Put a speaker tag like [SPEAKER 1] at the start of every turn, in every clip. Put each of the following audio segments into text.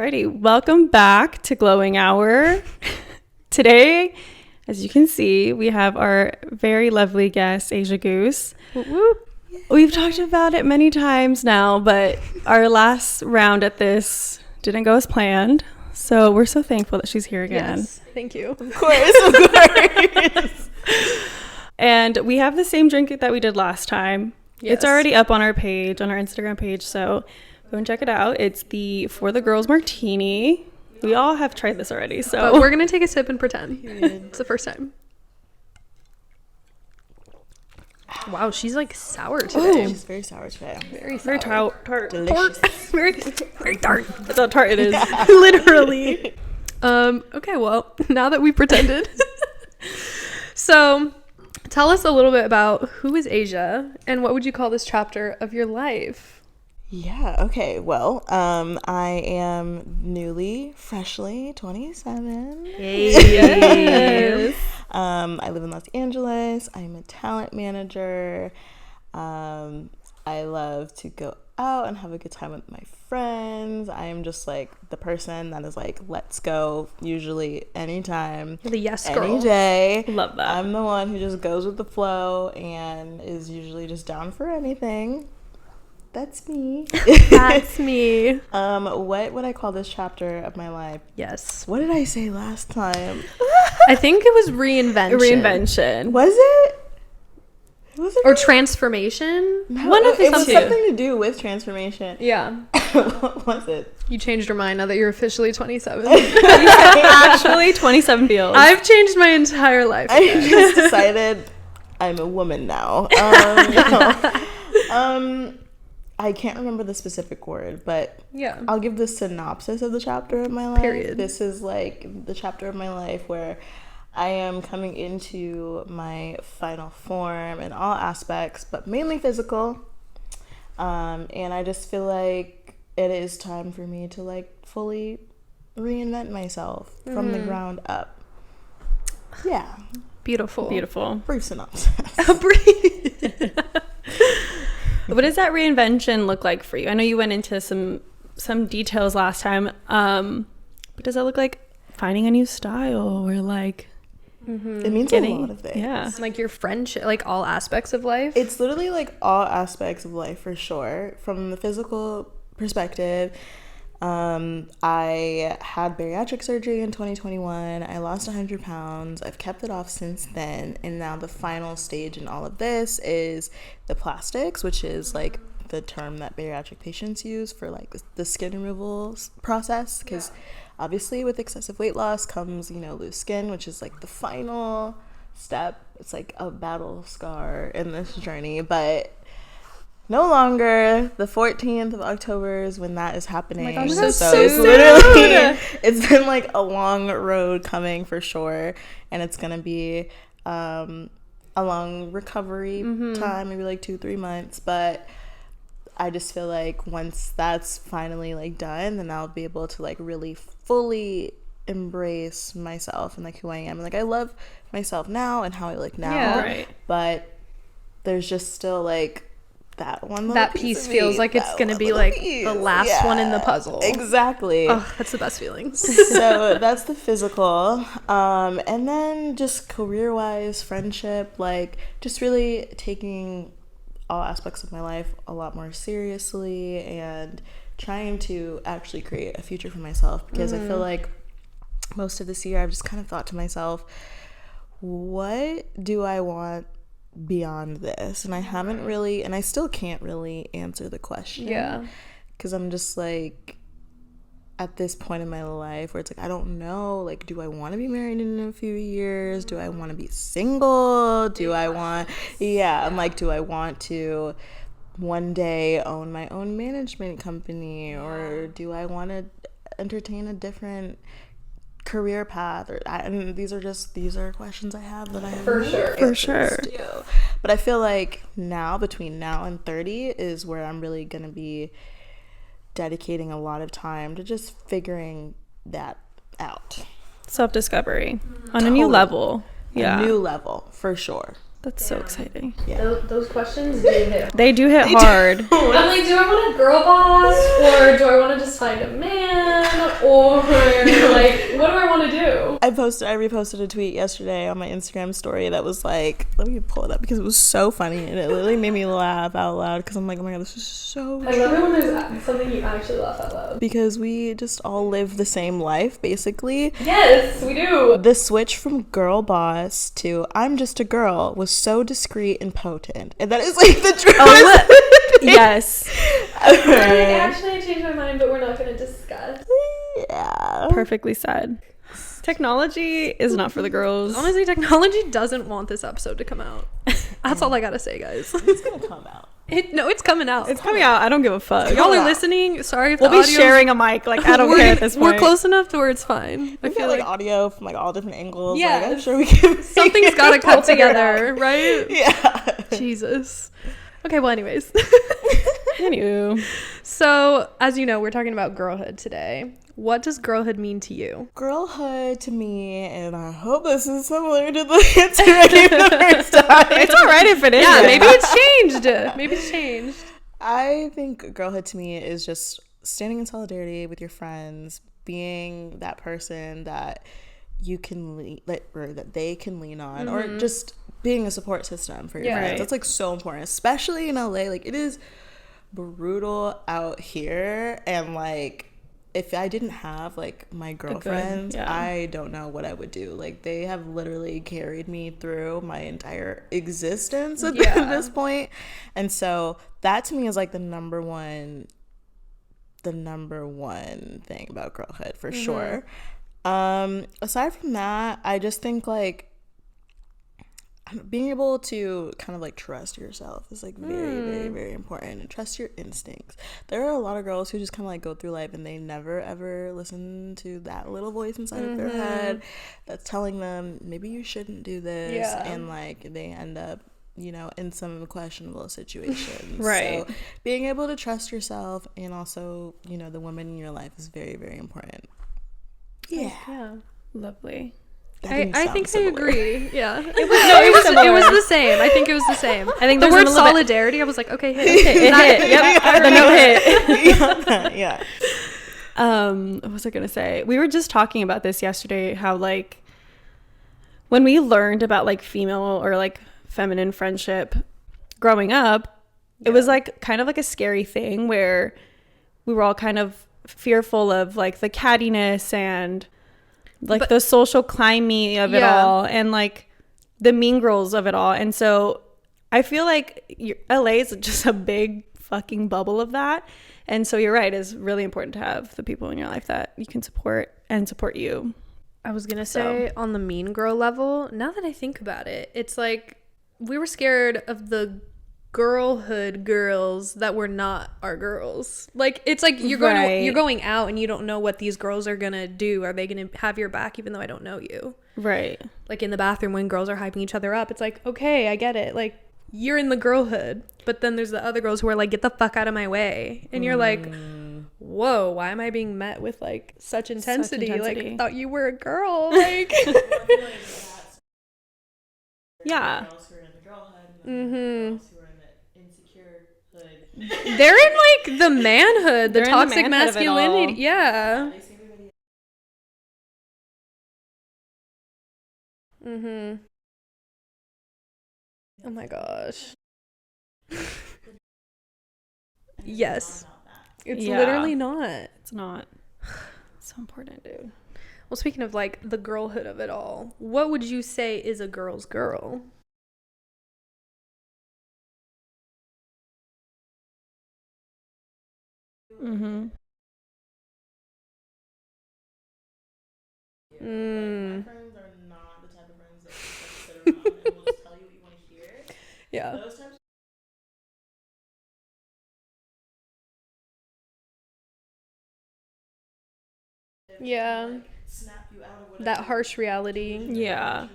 [SPEAKER 1] Alrighty, welcome back to Glowing Hour. Today, as you can see, we have our very lovely guest, Asia Gousse.
[SPEAKER 2] Whoop, whoop.
[SPEAKER 1] We've talked about it many times now, but our last round at this didn't go as planned. So we're so thankful that she's here again.
[SPEAKER 2] Yes, thank you.
[SPEAKER 1] Of course. And we have the same drink that we did last time.
[SPEAKER 2] Yes.
[SPEAKER 1] It's already up on our page, on our Instagram page, so go and check it out. It's the For the Girls Martini. We all have tried this already, so.
[SPEAKER 2] But we're going to take a sip and pretend. It's the first time. Wow, she's like sour today.
[SPEAKER 3] She's very sour today.
[SPEAKER 2] Very sour.
[SPEAKER 1] Very tart.
[SPEAKER 3] Delicious.
[SPEAKER 2] Very tart.
[SPEAKER 1] That's how tart it is.
[SPEAKER 3] Yeah.
[SPEAKER 2] Literally. Okay, well, now that we pretended. So, tell us a little bit about who is Asia and what would you call this chapter of your life?
[SPEAKER 3] Yeah, okay. Well, I am freshly 27.
[SPEAKER 1] Yes.
[SPEAKER 3] I live in Los Angeles. I'm a talent manager. I love to go out and have a good time with my friends. I am just like the person that is like, let's go, usually anytime.
[SPEAKER 2] The yes girl.
[SPEAKER 3] Any day.
[SPEAKER 1] Love that.
[SPEAKER 3] I'm the one who just goes with the flow and is usually just down for anything. That's me.
[SPEAKER 2] That's me.
[SPEAKER 3] What would I call this chapter of my life?
[SPEAKER 2] Yes.
[SPEAKER 3] What did I say last time?
[SPEAKER 2] I think it was reinvention.
[SPEAKER 1] Reinvention.
[SPEAKER 3] Was it? Was it
[SPEAKER 2] Or transformation.
[SPEAKER 3] No,
[SPEAKER 1] one of the
[SPEAKER 3] it was
[SPEAKER 1] two.
[SPEAKER 3] something to do with transformation.
[SPEAKER 2] Yeah.
[SPEAKER 3] What was it?
[SPEAKER 2] You changed your mind now that you're officially 27.
[SPEAKER 1] Actually, 27 feels.
[SPEAKER 2] I've changed my entire life.
[SPEAKER 3] I just decided I'm a woman now. I can't remember the specific word, but
[SPEAKER 2] Yeah.
[SPEAKER 3] I'll give the synopsis of the chapter of my life.
[SPEAKER 2] Period.
[SPEAKER 3] This is like the chapter of my life where I am coming into my final form in all aspects, but mainly physical. And I just feel like it is time for me to like fully reinvent myself from the ground up. Yeah.
[SPEAKER 2] Beautiful.
[SPEAKER 1] Beautiful.
[SPEAKER 3] Brief synopsis.
[SPEAKER 1] What does that reinvention look like for you? I know you went into some details last time, but does that look like finding a new style or like
[SPEAKER 3] It means a lot of things.
[SPEAKER 1] Yeah.
[SPEAKER 2] Like your friendship, like all aspects of life.
[SPEAKER 3] It's literally like all aspects of life for sure. From the physical perspective, I had bariatric surgery in 2021. I lost 100 pounds. I've kept it off since then. And now the final stage in all of this is the plastics, which is like the term that bariatric patients use for like the skin removal process. Because obviously with excessive weight loss comes, loose skin, which is like the final step. It's like a battle scar in this journey. But no longer. The 14th of October is when that is happening.
[SPEAKER 2] Oh my gosh, that's so
[SPEAKER 3] it's
[SPEAKER 2] soon.
[SPEAKER 3] literally, it's been like a long road coming for sure. And it's going to be a long recovery time, maybe like 2-3 months. But I just feel like once that's finally like done, then I'll be able to like really fully embrace myself and like who I am. And like I love myself now and how I look now.
[SPEAKER 2] Yeah.
[SPEAKER 1] Right.
[SPEAKER 3] But there's just still like that one little
[SPEAKER 2] that piece feels like it's gonna be like the last one in the puzzle.
[SPEAKER 3] Exactly.
[SPEAKER 2] Oh, that's the best feeling.
[SPEAKER 3] So that's the physical. And then just career-wise, friendship, like just really taking all aspects of my life a lot more seriously and trying to actually create a future for myself, because I feel like most of this year I've just kind of thought to myself, what do I want beyond this? And I haven't really, and I still can't really answer the question.
[SPEAKER 2] Yeah.
[SPEAKER 3] Because I'm just like at this point in my life where it's like I don't know, like, do I want to be married in a few years? Do I want to be single? Do I want I'm like, do I want to one day own my own management company, or do I want to entertain a different career path? And these are questions I have that I have
[SPEAKER 1] For sure.
[SPEAKER 3] But I feel like now, between now and 30 is where I'm really gonna be dedicating a lot of time to just figuring that out.
[SPEAKER 1] Self-discovery on a new level. Yeah.
[SPEAKER 3] A new level, for sure.
[SPEAKER 1] That's so exciting.
[SPEAKER 3] Yeah.
[SPEAKER 2] Those questions do hit.
[SPEAKER 1] They do hit hard.
[SPEAKER 2] I'm like, do I want a girl boss, or do I want to just find a man, or like, what do I want to do?
[SPEAKER 3] I reposted a tweet yesterday on my Instagram story that was like, let me pull it up because it was so funny and it literally made me laugh out loud because I'm like, oh my god, this is so
[SPEAKER 2] I love it when there's something you actually laugh out loud.
[SPEAKER 3] because we just all live the same life basically.
[SPEAKER 2] Yes, we do.
[SPEAKER 3] The switch from girl boss to I'm just a girl was so discreet and potent, and that is like the truth.
[SPEAKER 1] Yes.
[SPEAKER 2] Actually, I changed my mind, but we're not going to discuss.
[SPEAKER 3] Yeah.
[SPEAKER 1] Perfectly said. Technology is not for the girls.
[SPEAKER 2] Honestly, technology doesn't want this episode to come out. That's all I gotta say, guys.
[SPEAKER 3] It's gonna come out.
[SPEAKER 2] It's coming out.
[SPEAKER 1] It's coming out. I don't give a fuck.
[SPEAKER 2] Y'all are listening. Sorry if
[SPEAKER 1] We'll
[SPEAKER 2] the
[SPEAKER 1] be
[SPEAKER 2] audio's-
[SPEAKER 1] sharing a mic. Like, I don't care at this point.
[SPEAKER 2] We're close enough to where it's fine.
[SPEAKER 3] I feel like audio from like all different angles.
[SPEAKER 2] Yeah,
[SPEAKER 3] Like, I'm sure we can.
[SPEAKER 2] something's gotta cut together, right?
[SPEAKER 3] Yeah.
[SPEAKER 2] Jesus. Okay, well, anyways.
[SPEAKER 1] Anywho.
[SPEAKER 2] So, as you know, we're talking about girlhood today. What does girlhood mean to you?
[SPEAKER 3] Girlhood to me, and I hope this is similar to the answer I gave the first time.
[SPEAKER 1] It's all right if it is.
[SPEAKER 2] Yeah, maybe it's changed.
[SPEAKER 3] I think girlhood to me is just standing in solidarity with your friends, being that person that you can or that they can lean on, or just being a support system for your friends.
[SPEAKER 1] Right.
[SPEAKER 3] That's like so important, especially in LA. Like, it is brutal out here, and like, if I didn't have like my girlfriends, I don't know what I would do. Like, they have literally carried me through my entire existence at this point. And so that to me is like the number one thing about girlhood for sure. Aside from that, I just think like being able to kind of like trust yourself is like very, very, very important, and trust your instincts. There are a lot of girls who just kind of like go through life and they never ever listen to that little voice inside of their head that's telling them maybe you shouldn't do this, and like they end up, you know, in some questionable situations.
[SPEAKER 1] Right.
[SPEAKER 3] So being able to trust yourself and also, you know, the women in your life is very, very important.
[SPEAKER 2] Yeah.
[SPEAKER 1] Lovely.
[SPEAKER 2] I think I agree. Yeah. It was the same. I think it was the same.
[SPEAKER 1] I think
[SPEAKER 2] the
[SPEAKER 1] there's
[SPEAKER 2] word
[SPEAKER 1] a little
[SPEAKER 2] solidarity, I was like, okay, hit.
[SPEAKER 1] It hit. Yep. The note hit.
[SPEAKER 3] Yeah.
[SPEAKER 1] What was I gonna say? We were just talking about this yesterday, how like when we learned about like female or like feminine friendship growing up, it was like kind of like a scary thing where we were all kind of fearful of like the cattiness and like the social climate of it all, and like the mean girls of it all. And so I feel like LA is just a big fucking bubble of that. And so you're right, it's really important to have the people in your life that you can support and support you.
[SPEAKER 2] I was gonna say, on the mean girl level, now that I think about it, it's like we were scared of the girlhood girls that were not our girls. Like, it's like you're going out and you don't know what these girls are gonna do. Are they gonna have your back even though I don't know you?
[SPEAKER 1] Right.
[SPEAKER 2] Like in the bathroom when girls are hyping each other up, it's like, okay, I get it, like you're in the girlhood, but then there's the other girls who are like, get the fuck out of my way, and you're like, whoa, why am I being met with like such intensity? Like, I thought you were a girl. Like,
[SPEAKER 1] yeah.
[SPEAKER 2] They're in like the manhood, the toxic masculinity. Yeah. Oh my gosh. Yes. It's literally not.
[SPEAKER 1] It's not. It's so important, dude.
[SPEAKER 2] Well, speaking of like the girlhood of it all, what would you say is a girl's girl?
[SPEAKER 1] Mm-hmm.
[SPEAKER 3] My friends are not the type of friends that just like sit around and will just tell you what you want to hear.
[SPEAKER 2] Yeah.
[SPEAKER 3] Those types.
[SPEAKER 2] Yeah.
[SPEAKER 3] Snap you out of whatever.
[SPEAKER 2] That harsh reality.
[SPEAKER 1] Yeah.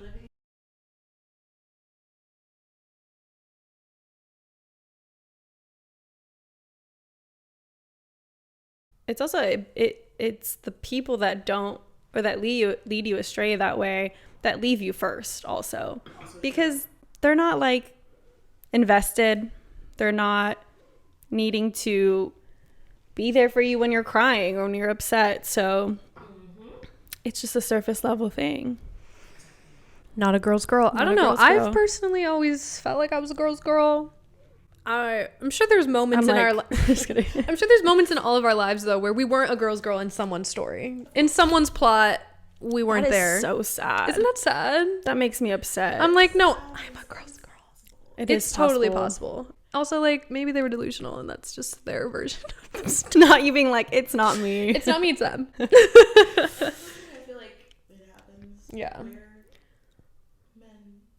[SPEAKER 1] It's also it's the people that don't, or that lead you astray that way, that leave you first also, because they're not like invested. They're not needing to be there for you when you're crying or when you're upset. So it's just a surface level thing.
[SPEAKER 2] Not a girl's girl. I
[SPEAKER 1] Not
[SPEAKER 2] don't
[SPEAKER 1] a
[SPEAKER 2] know.
[SPEAKER 1] girl's girl.
[SPEAKER 2] I've personally always felt like I was a girl's girl. I'm sure there's moments
[SPEAKER 1] I'm
[SPEAKER 2] in
[SPEAKER 1] like,
[SPEAKER 2] our
[SPEAKER 1] just kidding.
[SPEAKER 2] I'm sure there's moments in all of our lives though where we weren't a girl's girl in someone's story. In someone's plot, we weren't
[SPEAKER 1] That is
[SPEAKER 2] there.
[SPEAKER 1] so sad.
[SPEAKER 2] Isn't that sad?
[SPEAKER 1] That makes me upset.
[SPEAKER 2] I'm like, no, I'm a girl's girl.
[SPEAKER 1] It's
[SPEAKER 2] totally possible. Also, like, maybe they were delusional and that's just their version of the story.
[SPEAKER 1] Not you being like, it's not me.
[SPEAKER 2] It's not me, it's them.
[SPEAKER 3] I feel like it happens.
[SPEAKER 2] Yeah.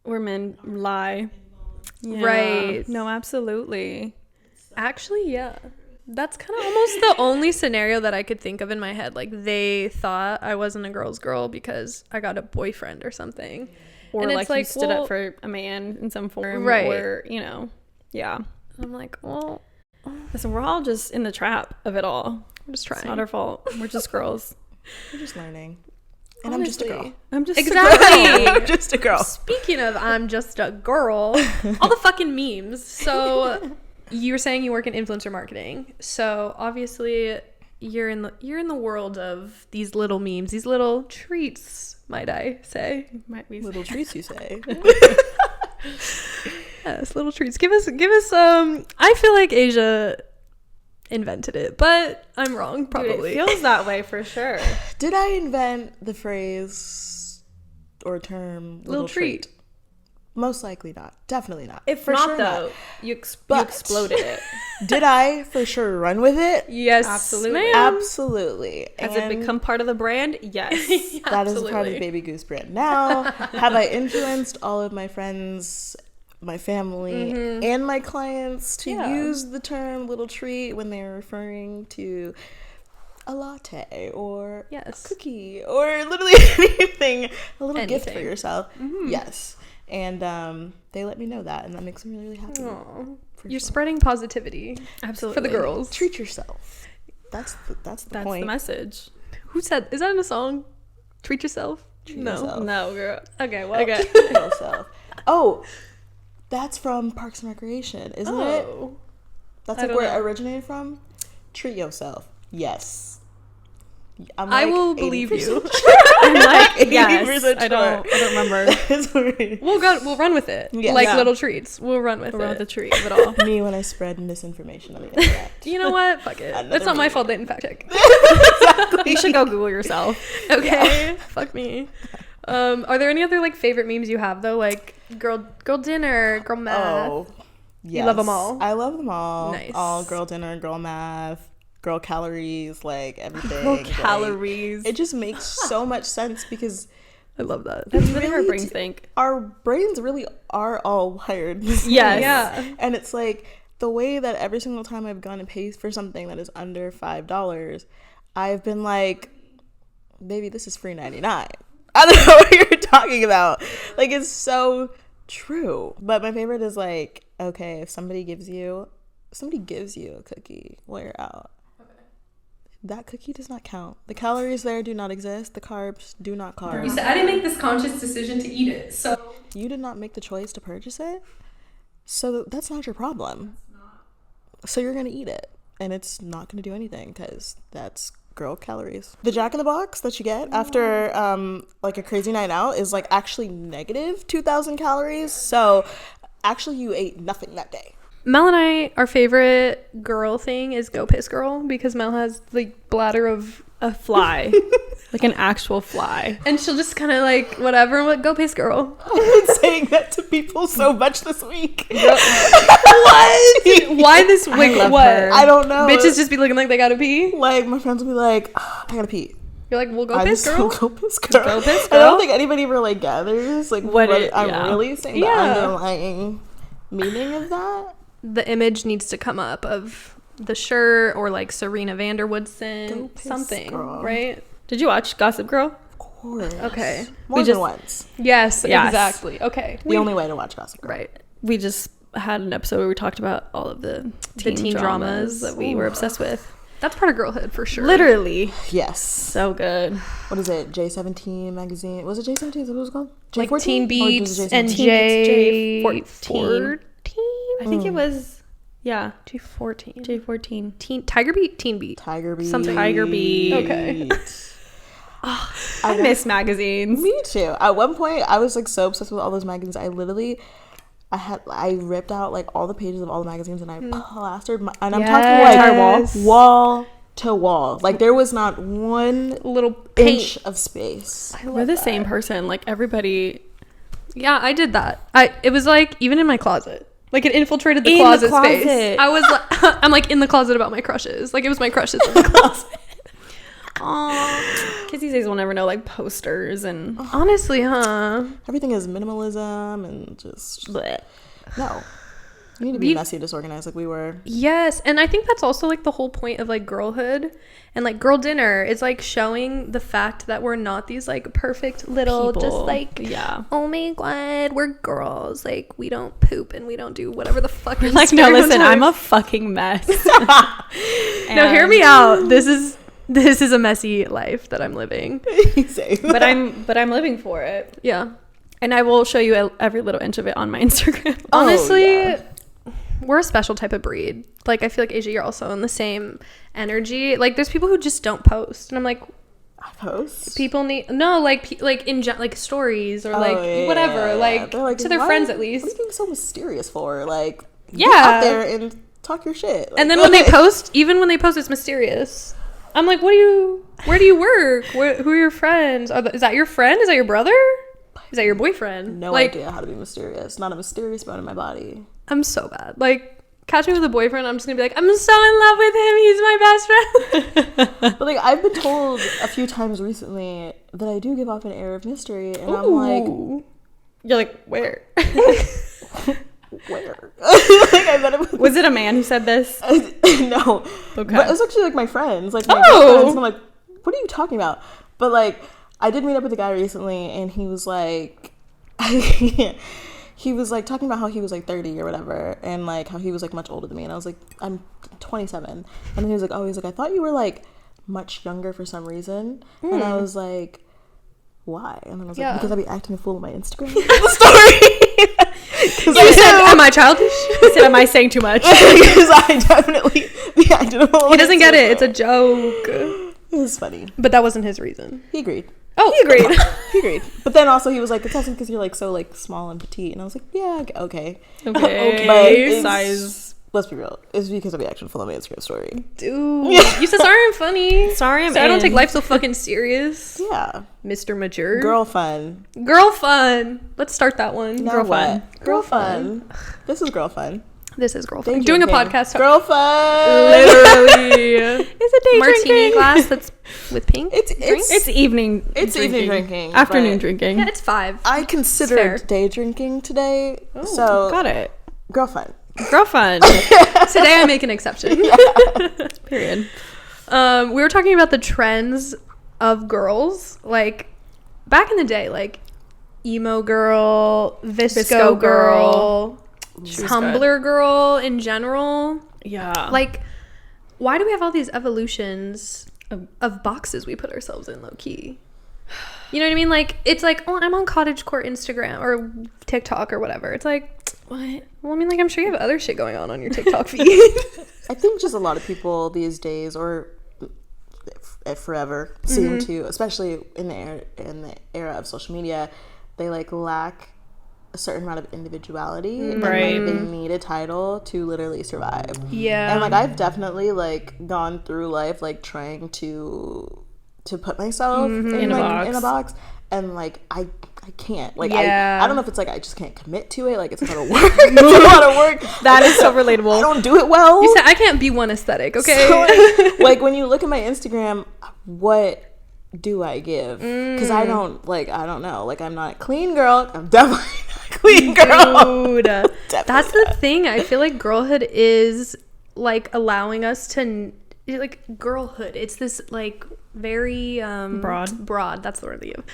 [SPEAKER 1] Where men lie. Yeah.
[SPEAKER 2] Right.
[SPEAKER 1] No, absolutely.
[SPEAKER 2] Actually, yeah. That's kind of almost the only scenario that I could think of in my head. Like, they thought I wasn't a girl's girl because I got a boyfriend or something.
[SPEAKER 1] Or
[SPEAKER 2] And
[SPEAKER 1] like
[SPEAKER 2] it's
[SPEAKER 1] you
[SPEAKER 2] like,
[SPEAKER 1] stood
[SPEAKER 2] well-
[SPEAKER 1] up for a man in some form.
[SPEAKER 2] Right.
[SPEAKER 1] Or, you know, yeah.
[SPEAKER 2] I'm like, well,
[SPEAKER 1] Listen, we're all just in the trap of it all.
[SPEAKER 2] I'm just
[SPEAKER 1] It's
[SPEAKER 2] trying.
[SPEAKER 1] not our fault. We're just girls.
[SPEAKER 3] We're just learning. And
[SPEAKER 2] Honestly.
[SPEAKER 3] I'm just a girl.
[SPEAKER 1] I'm just
[SPEAKER 2] Exactly.
[SPEAKER 3] I'm just a girl.
[SPEAKER 2] Speaking of I'm just a girl, all the fucking memes. So you were saying you work in influencer marketing. So obviously you're in the world of these little memes, these little treats, might I say.
[SPEAKER 1] Might be
[SPEAKER 3] Little treats, you say.
[SPEAKER 2] Yes, little treats. Give us I feel like Asia invented it, but I'm wrong probably.
[SPEAKER 1] Dude, it feels that way for sure.
[SPEAKER 3] Did I invent the phrase or term
[SPEAKER 2] Little treat.
[SPEAKER 3] Most likely not. Definitely not.
[SPEAKER 1] If
[SPEAKER 3] For
[SPEAKER 1] not,
[SPEAKER 3] sure
[SPEAKER 1] though,
[SPEAKER 3] not.
[SPEAKER 1] you
[SPEAKER 3] But-
[SPEAKER 1] exploded it.
[SPEAKER 3] Did I for sure run with it?
[SPEAKER 2] Yes,
[SPEAKER 1] Absolutely.
[SPEAKER 2] ma'am.
[SPEAKER 3] Absolutely.
[SPEAKER 1] Has it become part of the brand? Yes.
[SPEAKER 3] That is a part of
[SPEAKER 2] Absolutely.
[SPEAKER 3] the Baby Goose brand now. Have I influenced all of my friends, my family, and my clients to
[SPEAKER 2] Yeah.
[SPEAKER 3] use the term little treat when they're referring to a latte or
[SPEAKER 2] Yes.
[SPEAKER 3] a cookie or literally anything, a little gift for
[SPEAKER 2] Anything.
[SPEAKER 3] yourself? Yes. And they let me know that, and that makes me really, really happy.
[SPEAKER 2] Aw.
[SPEAKER 3] For
[SPEAKER 2] You're
[SPEAKER 3] sure.
[SPEAKER 2] spreading positivity
[SPEAKER 1] Absolutely.
[SPEAKER 2] for the girls.
[SPEAKER 3] Treat yourself. That's the
[SPEAKER 1] That's
[SPEAKER 3] point.
[SPEAKER 1] the message.
[SPEAKER 2] Who said, is that in a song? Treat yourself?
[SPEAKER 3] Treat
[SPEAKER 2] No.
[SPEAKER 3] yourself.
[SPEAKER 1] No, girl.
[SPEAKER 2] Okay, well.
[SPEAKER 1] Okay.
[SPEAKER 3] Treat yourself. Oh, that's from Parks and Recreation, isn't it?
[SPEAKER 2] Oh.
[SPEAKER 3] That's
[SPEAKER 2] I
[SPEAKER 3] like
[SPEAKER 2] don't
[SPEAKER 3] where
[SPEAKER 2] know.
[SPEAKER 3] it originated from. Treat yourself. Yes. I'm
[SPEAKER 2] I
[SPEAKER 3] like
[SPEAKER 2] will believe
[SPEAKER 3] 80%
[SPEAKER 2] you.
[SPEAKER 1] I'm like, yes.
[SPEAKER 3] 80%
[SPEAKER 1] I don't remember.
[SPEAKER 3] That's weird.
[SPEAKER 2] We'll run with it.
[SPEAKER 3] Yeah.
[SPEAKER 2] Like
[SPEAKER 1] Yeah.
[SPEAKER 2] little treats. We'll run with
[SPEAKER 1] Around
[SPEAKER 2] it.
[SPEAKER 1] the tree of it all.
[SPEAKER 3] Me when I spread misinformation on the internet.
[SPEAKER 2] You know what? Fuck it.
[SPEAKER 3] Another
[SPEAKER 2] It's not my
[SPEAKER 3] meme.
[SPEAKER 2] fault they didn't fact check.
[SPEAKER 1] You should go Google yourself.
[SPEAKER 2] Okay. Fuck me. Are there any other like favorite memes you have though? Like girl dinner, girl math.
[SPEAKER 3] Oh, yes.
[SPEAKER 2] You love them all?
[SPEAKER 3] I love them all.
[SPEAKER 2] Nice.
[SPEAKER 3] All girl dinner, girl math, girl calories, like everything.
[SPEAKER 1] Girl
[SPEAKER 3] like,
[SPEAKER 1] calories.
[SPEAKER 3] it just makes so much sense because
[SPEAKER 2] I love that.
[SPEAKER 1] That's really our
[SPEAKER 3] really
[SPEAKER 1] brains
[SPEAKER 3] d-
[SPEAKER 1] think.
[SPEAKER 3] our brains really are all wired the same.
[SPEAKER 1] Yes.
[SPEAKER 2] Yeah.
[SPEAKER 3] And it's like the way that every single time I've gone and paid for something that is under $5, I've been like, baby, this is free 99. I don't know what you're talking about. Like, it's so true. But my favorite is like, okay, if somebody gives you a cookie while you're out, that cookie does not count. The calories there do not exist. The carbs do not carb.
[SPEAKER 2] You said I didn't make this conscious decision to eat it, so
[SPEAKER 3] You did not make the choice to purchase it, so that's not your problem. So you're gonna eat it, and it's not gonna do anything because that's girl calories. The Jack in the Box that you get after like a crazy night out is like actually negative 2,000 calories. So actually, you ate nothing that day.
[SPEAKER 2] Mel and I, our favorite girl thing is go piss girl because Mel has the bladder of,
[SPEAKER 1] A fly. Like an actual fly.
[SPEAKER 2] and she'll just kind of like whatever, and like, go piss girl.
[SPEAKER 3] I've been saying that to people so much this week.
[SPEAKER 2] What? Why this? Like
[SPEAKER 1] love
[SPEAKER 2] what?
[SPEAKER 1] her.
[SPEAKER 3] I don't know.
[SPEAKER 2] Bitches just be looking like they gotta pee.
[SPEAKER 3] Like my friends will be like, "Ah, I gotta pee.
[SPEAKER 2] You're like, well, go
[SPEAKER 3] I
[SPEAKER 2] piss
[SPEAKER 3] just
[SPEAKER 2] girl.
[SPEAKER 3] go piss girl.
[SPEAKER 1] Go piss
[SPEAKER 3] I
[SPEAKER 1] girl?
[SPEAKER 3] don't think anybody ever like gathers like
[SPEAKER 1] What
[SPEAKER 3] what
[SPEAKER 1] it-
[SPEAKER 3] I'm
[SPEAKER 1] yeah.
[SPEAKER 3] really saying. The
[SPEAKER 2] Yeah.
[SPEAKER 3] underlying meaning of that.
[SPEAKER 2] The image needs to come up of the shirt or like Serena van der
[SPEAKER 3] Go
[SPEAKER 2] Woodson,
[SPEAKER 3] piss
[SPEAKER 2] something,
[SPEAKER 3] girl.
[SPEAKER 2] right?
[SPEAKER 1] Did you watch Gossip Girl?
[SPEAKER 3] Of course.
[SPEAKER 2] Okay.
[SPEAKER 3] More
[SPEAKER 1] We
[SPEAKER 3] than
[SPEAKER 1] just-
[SPEAKER 3] once.
[SPEAKER 2] Yes,
[SPEAKER 1] Yes.
[SPEAKER 2] exactly. Okay.
[SPEAKER 3] The only way to watch Gossip Girl.
[SPEAKER 2] Right.
[SPEAKER 1] We just had an episode where we talked about all of the teen
[SPEAKER 2] teen dramas.
[SPEAKER 1] dramas that we were obsessed with.
[SPEAKER 2] That's part of girlhood for sure.
[SPEAKER 1] Literally.
[SPEAKER 3] Yes.
[SPEAKER 1] So good.
[SPEAKER 3] What is it? J17 magazine. Was it J17? Is that what it was called?
[SPEAKER 2] Like
[SPEAKER 3] J14?
[SPEAKER 2] Teen Beats and
[SPEAKER 1] J14.
[SPEAKER 2] J14.
[SPEAKER 1] I think it was, yeah.
[SPEAKER 2] J14.
[SPEAKER 1] J14.
[SPEAKER 2] Tiger Beat? Teen Beat.
[SPEAKER 3] Tiger Beat.
[SPEAKER 2] Something.
[SPEAKER 1] Tiger Beat.
[SPEAKER 2] Okay.
[SPEAKER 1] I miss magazines.
[SPEAKER 3] Me too. At one point, I was like so obsessed with all those magazines. I ripped out like all the pages of all the magazines and I plastered my, and I'm talking like wall to wall. Like there was not one
[SPEAKER 2] little paint.
[SPEAKER 3] inch of space.
[SPEAKER 1] We're the same person. Like everybody.
[SPEAKER 2] Yeah, I did that. It was like even in my closet. Like it infiltrated the
[SPEAKER 1] In
[SPEAKER 2] closet
[SPEAKER 1] the closet.
[SPEAKER 2] space. I was like, I'm like in the closet about my crushes. Like it was my crushes in the closet.
[SPEAKER 1] Aww. Kids these days will never know like posters and
[SPEAKER 2] honestly, huh?
[SPEAKER 3] Everything is minimalism and just
[SPEAKER 1] bleh.
[SPEAKER 3] no. You need to be messy and disorganized like we were.
[SPEAKER 2] Yes, and I think that's also like the whole point of like girlhood and like girl dinner is like showing the fact that we're not these like perfect little
[SPEAKER 1] People.
[SPEAKER 2] just like oh my god, we're girls, like we don't poop and we don't do whatever the fuck.
[SPEAKER 1] We're like, no, listen, I'm a fucking mess.
[SPEAKER 2] No, hear me out. This is a messy life that I'm living.
[SPEAKER 1] but I'm living for it.
[SPEAKER 2] Yeah.
[SPEAKER 1] And I will show you every little inch of it on my Instagram.
[SPEAKER 2] Honestly, we're a special type of breed. Like I feel like Asia, you're also in the same energy. Like there's people who just don't post, and I'm like,
[SPEAKER 3] I post.
[SPEAKER 2] People need like stories or whatever, like to their friends at least.
[SPEAKER 3] What are you being so mysterious for? Like
[SPEAKER 2] yeah,
[SPEAKER 3] get out there and talk your shit. Like,
[SPEAKER 2] and then when they post, it's mysterious. I'm like, where do you work? Who are your friends? Is that your friend? Is that your brother? Is that your boyfriend?
[SPEAKER 3] No idea how to be mysterious. Not a mysterious bone in my body.
[SPEAKER 2] I'm so bad. Like, catch me with a boyfriend, I'm just gonna be like, I'm so in love with him. He's my best friend.
[SPEAKER 3] But like, I've been told a few times recently that I do give off an air of mystery, and I'm like,
[SPEAKER 1] you're like, where?
[SPEAKER 3] Where? Like, I bet it
[SPEAKER 1] was it a man who said this?
[SPEAKER 3] No.
[SPEAKER 1] Okay.
[SPEAKER 3] But it was actually like my friends, like my friends, and I'm like, what are you talking about? But like, I did meet up with a guy recently, and he was like, he was like talking about how he was like 30 or whatever, and like how he was like much older than me, and I was like, I'm 27, and then he was like, I thought you were like much younger for some reason, and I was like, why? And then I was like, because I be acting a fool on my Instagram. Story.
[SPEAKER 2] You said, am I childish?
[SPEAKER 1] I said, am I saying too much?
[SPEAKER 3] Because I definitely be acting a fool.
[SPEAKER 2] He doesn't get it. It's a joke.
[SPEAKER 3] It was funny,
[SPEAKER 2] but that wasn't his reason.
[SPEAKER 3] He agreed.
[SPEAKER 2] Oh, he agreed.
[SPEAKER 3] He agreed. But then also he was like, it's also because you're like so like small and petite, and I was like, yeah, okay.
[SPEAKER 1] Okay. Size.
[SPEAKER 3] Let's be real. It's because of the action full of my Instagram story.
[SPEAKER 2] Dude. You said sorry I'm funny.
[SPEAKER 1] Sorry I'm
[SPEAKER 2] I don't take life so fucking serious.
[SPEAKER 3] Yeah.
[SPEAKER 2] Mr. Mature.
[SPEAKER 3] Girl fun.
[SPEAKER 2] Girl fun. Let's start that one.
[SPEAKER 3] Now
[SPEAKER 2] girl
[SPEAKER 3] what?
[SPEAKER 2] fun.
[SPEAKER 3] Girl fun. This is girl fun.
[SPEAKER 2] This is girl fun.
[SPEAKER 3] Day
[SPEAKER 2] Doing a
[SPEAKER 3] drinking.
[SPEAKER 2] podcast.
[SPEAKER 3] Girl fun.
[SPEAKER 2] Literally.
[SPEAKER 1] It's a day
[SPEAKER 2] martini
[SPEAKER 1] drinking
[SPEAKER 2] glass that's with pink.
[SPEAKER 3] It's
[SPEAKER 1] evening.
[SPEAKER 3] It's
[SPEAKER 1] drinking.
[SPEAKER 3] evening drinking.
[SPEAKER 1] Afternoon drinking.
[SPEAKER 2] Yeah, it's 5.
[SPEAKER 3] I considered day drinking today.
[SPEAKER 1] Oh,
[SPEAKER 3] so
[SPEAKER 1] got it.
[SPEAKER 3] Girl fun.
[SPEAKER 1] Girl fun.
[SPEAKER 2] Today I make an exception.
[SPEAKER 1] Period.
[SPEAKER 2] We were talking about the trends of girls, like back in the day, like emo girl, Visco girl, Tumblr girl in general.
[SPEAKER 1] Yeah.
[SPEAKER 2] Like, why do we have all these evolutions of boxes we put ourselves in low key? You know what I mean? Like, it's like, oh, I'm on cottagecore Instagram or TikTok or whatever. It's like, what? Well, I mean, like, I'm sure you have other shit going on your TikTok feed.
[SPEAKER 3] I think just a lot of people these days, or forever, seem to, especially in the era of social media, they like lack a certain amount of individuality, and like, they need a title to literally survive.
[SPEAKER 2] Yeah.
[SPEAKER 3] And like, I've definitely like gone through life like trying to put myself in a box, and like I can't, like, I don't know if it's like I just can't commit to it, like it's a lot of work. It's a lot of work.
[SPEAKER 1] That is so relatable.
[SPEAKER 3] I don't do it well.
[SPEAKER 2] You said I can't be one aesthetic, okay?
[SPEAKER 3] So, like when you look at my Instagram, what do I give? Because I don't know, like I'm not a clean girl. I'm definitely not a clean girl.
[SPEAKER 2] Dude, that's the thing. I feel like girlhood is like allowing us to, like, girlhood, it's this like very broad, that's the word they give,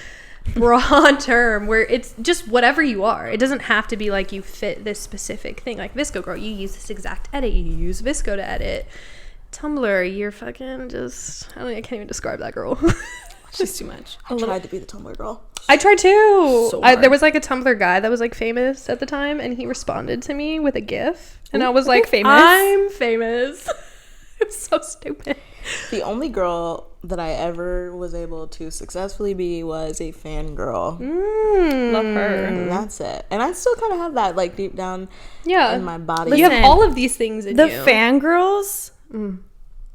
[SPEAKER 2] broad term where it's just whatever you are. It doesn't have to be like you fit this specific thing. Like Visco girl, you use this exact edit, you use Visco to edit. Tumblr, you're fucking just, I can't even describe that girl.
[SPEAKER 1] She's too much.
[SPEAKER 3] I tried to be the Tumblr girl.
[SPEAKER 2] I tried too.
[SPEAKER 1] So
[SPEAKER 2] There was like a Tumblr guy that was like famous at the time, and he responded to me with a GIF, and I was like,
[SPEAKER 1] famous?
[SPEAKER 2] I'm famous. It was so stupid.
[SPEAKER 3] The only girl that I ever was able to successfully be was a fangirl.
[SPEAKER 1] Love her.
[SPEAKER 3] And that's it. And I still kind of have that like deep down in my body.
[SPEAKER 2] You have
[SPEAKER 1] Listen,
[SPEAKER 2] all of these things in
[SPEAKER 1] The
[SPEAKER 2] you.
[SPEAKER 1] fangirls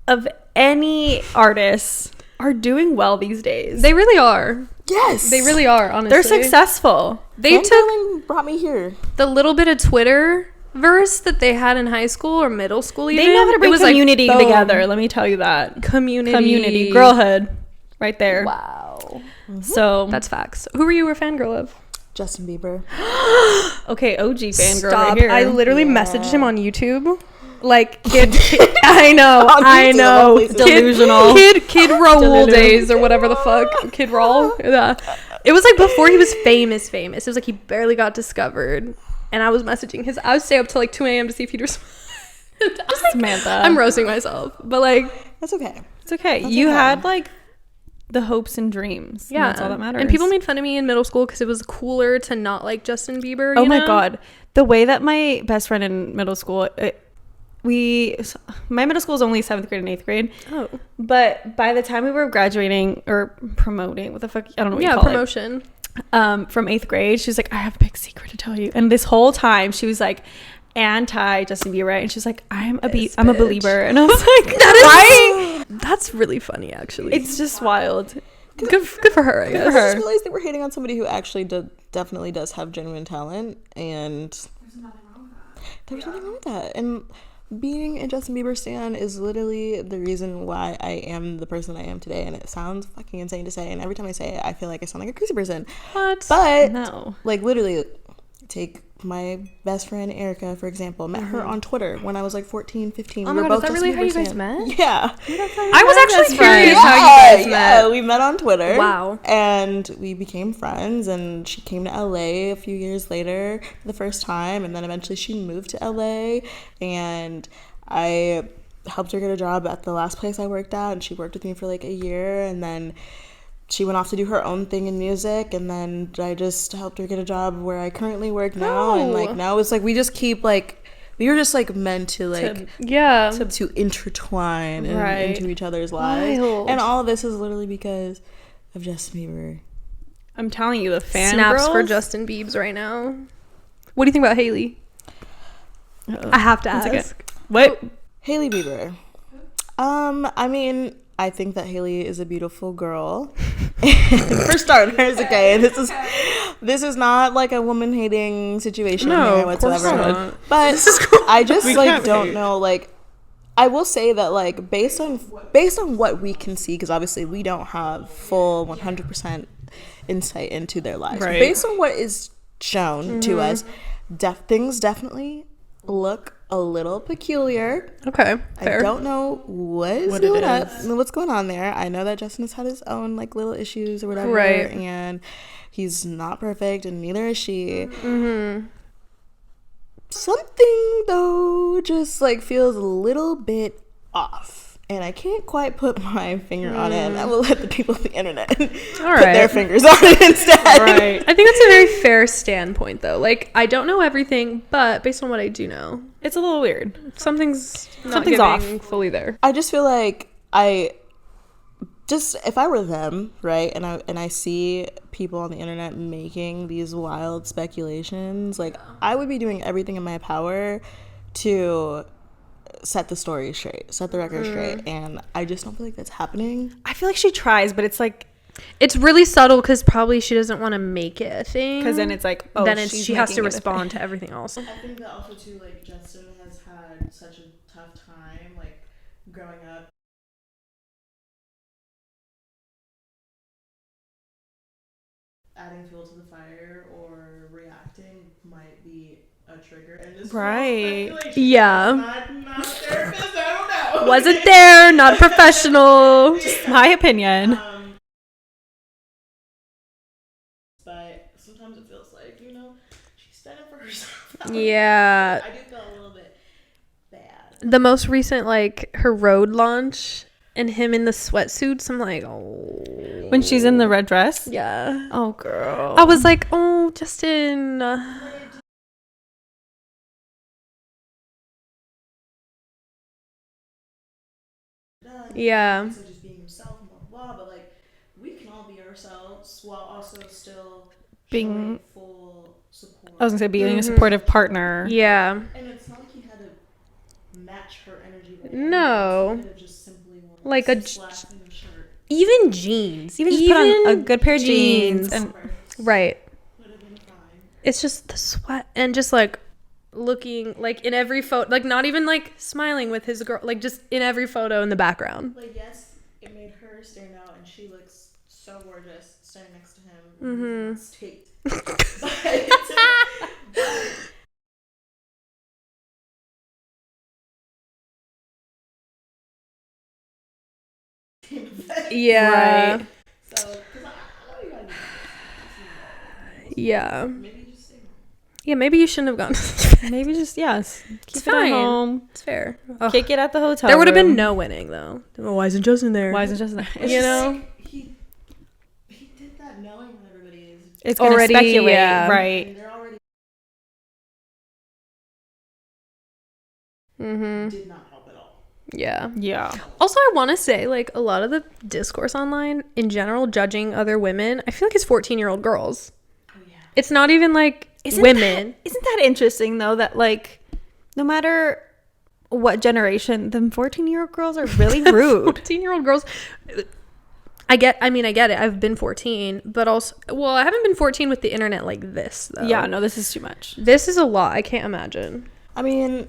[SPEAKER 1] of any artist are doing well these days.
[SPEAKER 2] They really are.
[SPEAKER 3] Yes.
[SPEAKER 2] They really are, honestly.
[SPEAKER 1] They're successful.
[SPEAKER 2] They took
[SPEAKER 3] Fangirling brought me here.
[SPEAKER 2] the little bit of Twitter verse that they had in high school or middle school even.
[SPEAKER 1] They know how to bring
[SPEAKER 2] It was
[SPEAKER 1] community
[SPEAKER 2] boom.
[SPEAKER 1] together. Let me tell you that.
[SPEAKER 2] Community.
[SPEAKER 1] Girlhood. Right there.
[SPEAKER 2] Wow.
[SPEAKER 1] So
[SPEAKER 2] That's facts. Who were you a fangirl of?
[SPEAKER 3] Justin Bieber.
[SPEAKER 1] okay, OG fangirl
[SPEAKER 2] Stop.
[SPEAKER 1] right here.
[SPEAKER 2] I literally messaged him on YouTube. Like kid I know.
[SPEAKER 3] On
[SPEAKER 2] I
[SPEAKER 3] YouTube,
[SPEAKER 2] know.
[SPEAKER 3] of all places.
[SPEAKER 1] Delusional.
[SPEAKER 2] Kid Raul
[SPEAKER 1] Delulu.
[SPEAKER 2] days or whatever the fuck. Kid Raul. Yeah. It was like before he was famous. It was like he barely got discovered. And I was messaging his. I would stay up till like 2 a.m. to see if he'd respond.
[SPEAKER 1] Samantha.
[SPEAKER 2] I'm roasting myself, but like,
[SPEAKER 3] That's okay.
[SPEAKER 1] It's okay.
[SPEAKER 3] That's
[SPEAKER 1] You
[SPEAKER 3] okay.
[SPEAKER 1] had like the hopes and dreams.
[SPEAKER 2] yeah,
[SPEAKER 1] And that's all that matters.
[SPEAKER 2] And people made fun of me in middle school because it was cooler to not like Justin Bieber.
[SPEAKER 1] Oh
[SPEAKER 2] you
[SPEAKER 1] my
[SPEAKER 2] know?
[SPEAKER 1] god, the way that my best friend in middle school, my middle school is only 7th grade and 8th grade.
[SPEAKER 2] Oh,
[SPEAKER 1] But by the time we were graduating or promoting, what the fuck? I don't know what you call
[SPEAKER 2] promotion.
[SPEAKER 1] from 8th grade, she was like, I have a big secret to tell you. And this whole time she was like anti Justin Bieber, and she's like, I'm a believer. And I was like,
[SPEAKER 2] That's really funny, actually.
[SPEAKER 1] it's just wild.
[SPEAKER 2] good for her, I
[SPEAKER 3] I
[SPEAKER 2] guess.
[SPEAKER 3] just realized they were hating on somebody who actually definitely does have genuine talent, and there's nothing wrong with that. And being a Justin Bieber stan is literally the reason why I am the person I am today. And it sounds fucking insane to say, and every time I say it, I feel like I sound like a crazy person.
[SPEAKER 2] What?
[SPEAKER 3] But
[SPEAKER 1] No.
[SPEAKER 3] like literally, take my best friend Erica for example. Met her on Twitter when I was like 14, 15.
[SPEAKER 2] Oh
[SPEAKER 3] We
[SPEAKER 2] my
[SPEAKER 3] were
[SPEAKER 2] God,
[SPEAKER 3] both
[SPEAKER 2] is that really
[SPEAKER 3] Justin
[SPEAKER 2] how you
[SPEAKER 3] Bieber
[SPEAKER 2] guys
[SPEAKER 3] stan.
[SPEAKER 2] met?
[SPEAKER 3] Yeah.
[SPEAKER 2] I was actually curious how you guys met.
[SPEAKER 3] We met on Twitter.
[SPEAKER 2] Wow.
[SPEAKER 3] And we became friends, and she came to LA a few years later for the first time, and then eventually she moved to LA, and I helped her get a job at the last place I worked at, and she worked with me for like a year, and then she went off to do her own thing in music, and then I just helped her get a job where I currently work now. And like now it's like we just keep like we were just like meant to like to intertwine into each other's lives.
[SPEAKER 2] Wild.
[SPEAKER 3] And all of this is literally because of Justin Bieber.
[SPEAKER 1] I'm telling you, the fan
[SPEAKER 2] Snaps for
[SPEAKER 1] girls-
[SPEAKER 2] Justin Biebs right now. What do you think about Haley? I have to
[SPEAKER 1] That's
[SPEAKER 2] ask.
[SPEAKER 1] okay. What?
[SPEAKER 3] Hailey Bieber. I mean, I think that Hailey is a beautiful girl. For starters, okay. This is not like a woman hating situation here whatsoever. But I just like don't know. Like, I will say that like based on what we can see, because obviously we don't have full 100% insight into their lives.
[SPEAKER 1] Right.
[SPEAKER 3] Based on what is shown to us, things definitely look a little peculiar.
[SPEAKER 2] Okay, fair.
[SPEAKER 3] I don't know what's going on there. I know that Justin has had his own like little issues or whatever,
[SPEAKER 2] Right.
[SPEAKER 3] and he's not perfect, and neither is she. Something though just like feels a little bit off, and I can't quite put my finger on it. And I will let the people of the internet put their fingers on it instead.
[SPEAKER 1] Right.
[SPEAKER 2] I think that's a very fair standpoint, though. Like, I don't know everything, but based on what I do know,
[SPEAKER 1] It's a little weird.
[SPEAKER 2] something's
[SPEAKER 1] Something's
[SPEAKER 2] giving
[SPEAKER 1] off.
[SPEAKER 2] fully there.
[SPEAKER 3] I just feel like if I were them, right, and I see people on the internet making these wild speculations, like I would be doing everything in my power to set the story straight, set the record straight, and I just don't feel like that's happening.
[SPEAKER 1] I feel like she tries, but it's like,
[SPEAKER 2] It's really subtle because probably she doesn't want to make it a thing.
[SPEAKER 1] because then it's like, oh,
[SPEAKER 2] then she has
[SPEAKER 1] making
[SPEAKER 2] to
[SPEAKER 1] it a
[SPEAKER 2] respond to everything else.
[SPEAKER 3] I think that also too, like Justin has had such a tough time, like growing up. Adding fuel to the fire or reacting might be a trigger, and this
[SPEAKER 1] Right.
[SPEAKER 2] Yeah.
[SPEAKER 3] not therapist. I don't know.
[SPEAKER 2] Wasn't there, not professional.
[SPEAKER 1] My opinion.
[SPEAKER 3] But sometimes it feels like, she's standing for herself.
[SPEAKER 2] Yeah.
[SPEAKER 3] I do feel a little bit bad.
[SPEAKER 2] the most recent, like, her road launch and him in the sweatsuits, I'm like, oh.
[SPEAKER 1] When she's in the red dress?
[SPEAKER 2] Yeah.
[SPEAKER 1] Oh, girl.
[SPEAKER 2] I was like, oh, Justin. Yeah.
[SPEAKER 3] So just being himself and blah blah blah, but like we can all be ourselves while also still
[SPEAKER 1] Being-
[SPEAKER 3] showing full support.
[SPEAKER 1] I was gonna say being a supportive partner.
[SPEAKER 2] Yeah.
[SPEAKER 3] And it's not like he had to match her energy.
[SPEAKER 2] No.
[SPEAKER 3] He could have just simply worn
[SPEAKER 2] Like
[SPEAKER 3] some
[SPEAKER 2] a
[SPEAKER 3] slacks and a shirt.
[SPEAKER 2] Even jeans.
[SPEAKER 1] Even just put on a good pair of jeans. And
[SPEAKER 2] Right.
[SPEAKER 3] Would have been fine.
[SPEAKER 2] It's just the sweat and just like looking like in every photo, like not even like smiling with his girl, like just in every photo in the background.
[SPEAKER 3] Like, yes, it made her stand out, and she looks so gorgeous standing next to him. State.
[SPEAKER 2] Yeah.
[SPEAKER 1] Right.
[SPEAKER 3] So, because I know you gotta do that.
[SPEAKER 2] Yeah.
[SPEAKER 3] Maybe just stay home.
[SPEAKER 2] Yeah, maybe you shouldn't have gone.
[SPEAKER 1] Maybe just, yes. Keep
[SPEAKER 2] It's
[SPEAKER 1] it
[SPEAKER 2] fine.
[SPEAKER 1] at home.
[SPEAKER 2] It's fair. Ugh.
[SPEAKER 1] Kick it at the hotel
[SPEAKER 2] There would have been
[SPEAKER 1] room.
[SPEAKER 2] no winning though. Why isn't Justin there?
[SPEAKER 1] Why isn't Justin there?
[SPEAKER 3] It's
[SPEAKER 2] You
[SPEAKER 3] just
[SPEAKER 2] know?
[SPEAKER 3] like, he did that knowing that everybody is.
[SPEAKER 1] It's gonna
[SPEAKER 2] Already,
[SPEAKER 1] speculate,
[SPEAKER 2] yeah.
[SPEAKER 1] right?
[SPEAKER 3] And they're already
[SPEAKER 2] Mm-hmm.
[SPEAKER 3] did not help at all.
[SPEAKER 2] Yeah.
[SPEAKER 1] Yeah.
[SPEAKER 2] Also, I want to say, like, a lot of the discourse online in general, judging other women, I feel like it's 14-year-old girls.
[SPEAKER 3] Oh yeah.
[SPEAKER 2] It's not even like
[SPEAKER 1] Isn't
[SPEAKER 2] women.
[SPEAKER 1] Isn't that interesting though? That like, no matter what generation, them 14-year-old girls are really rude.
[SPEAKER 2] 14-year-old girls. I get it. I've been 14, but also, well, I haven't been 14 with the internet like this, though.
[SPEAKER 1] Yeah, no, this is too much.
[SPEAKER 2] This is a lot. I can't imagine.
[SPEAKER 3] I mean,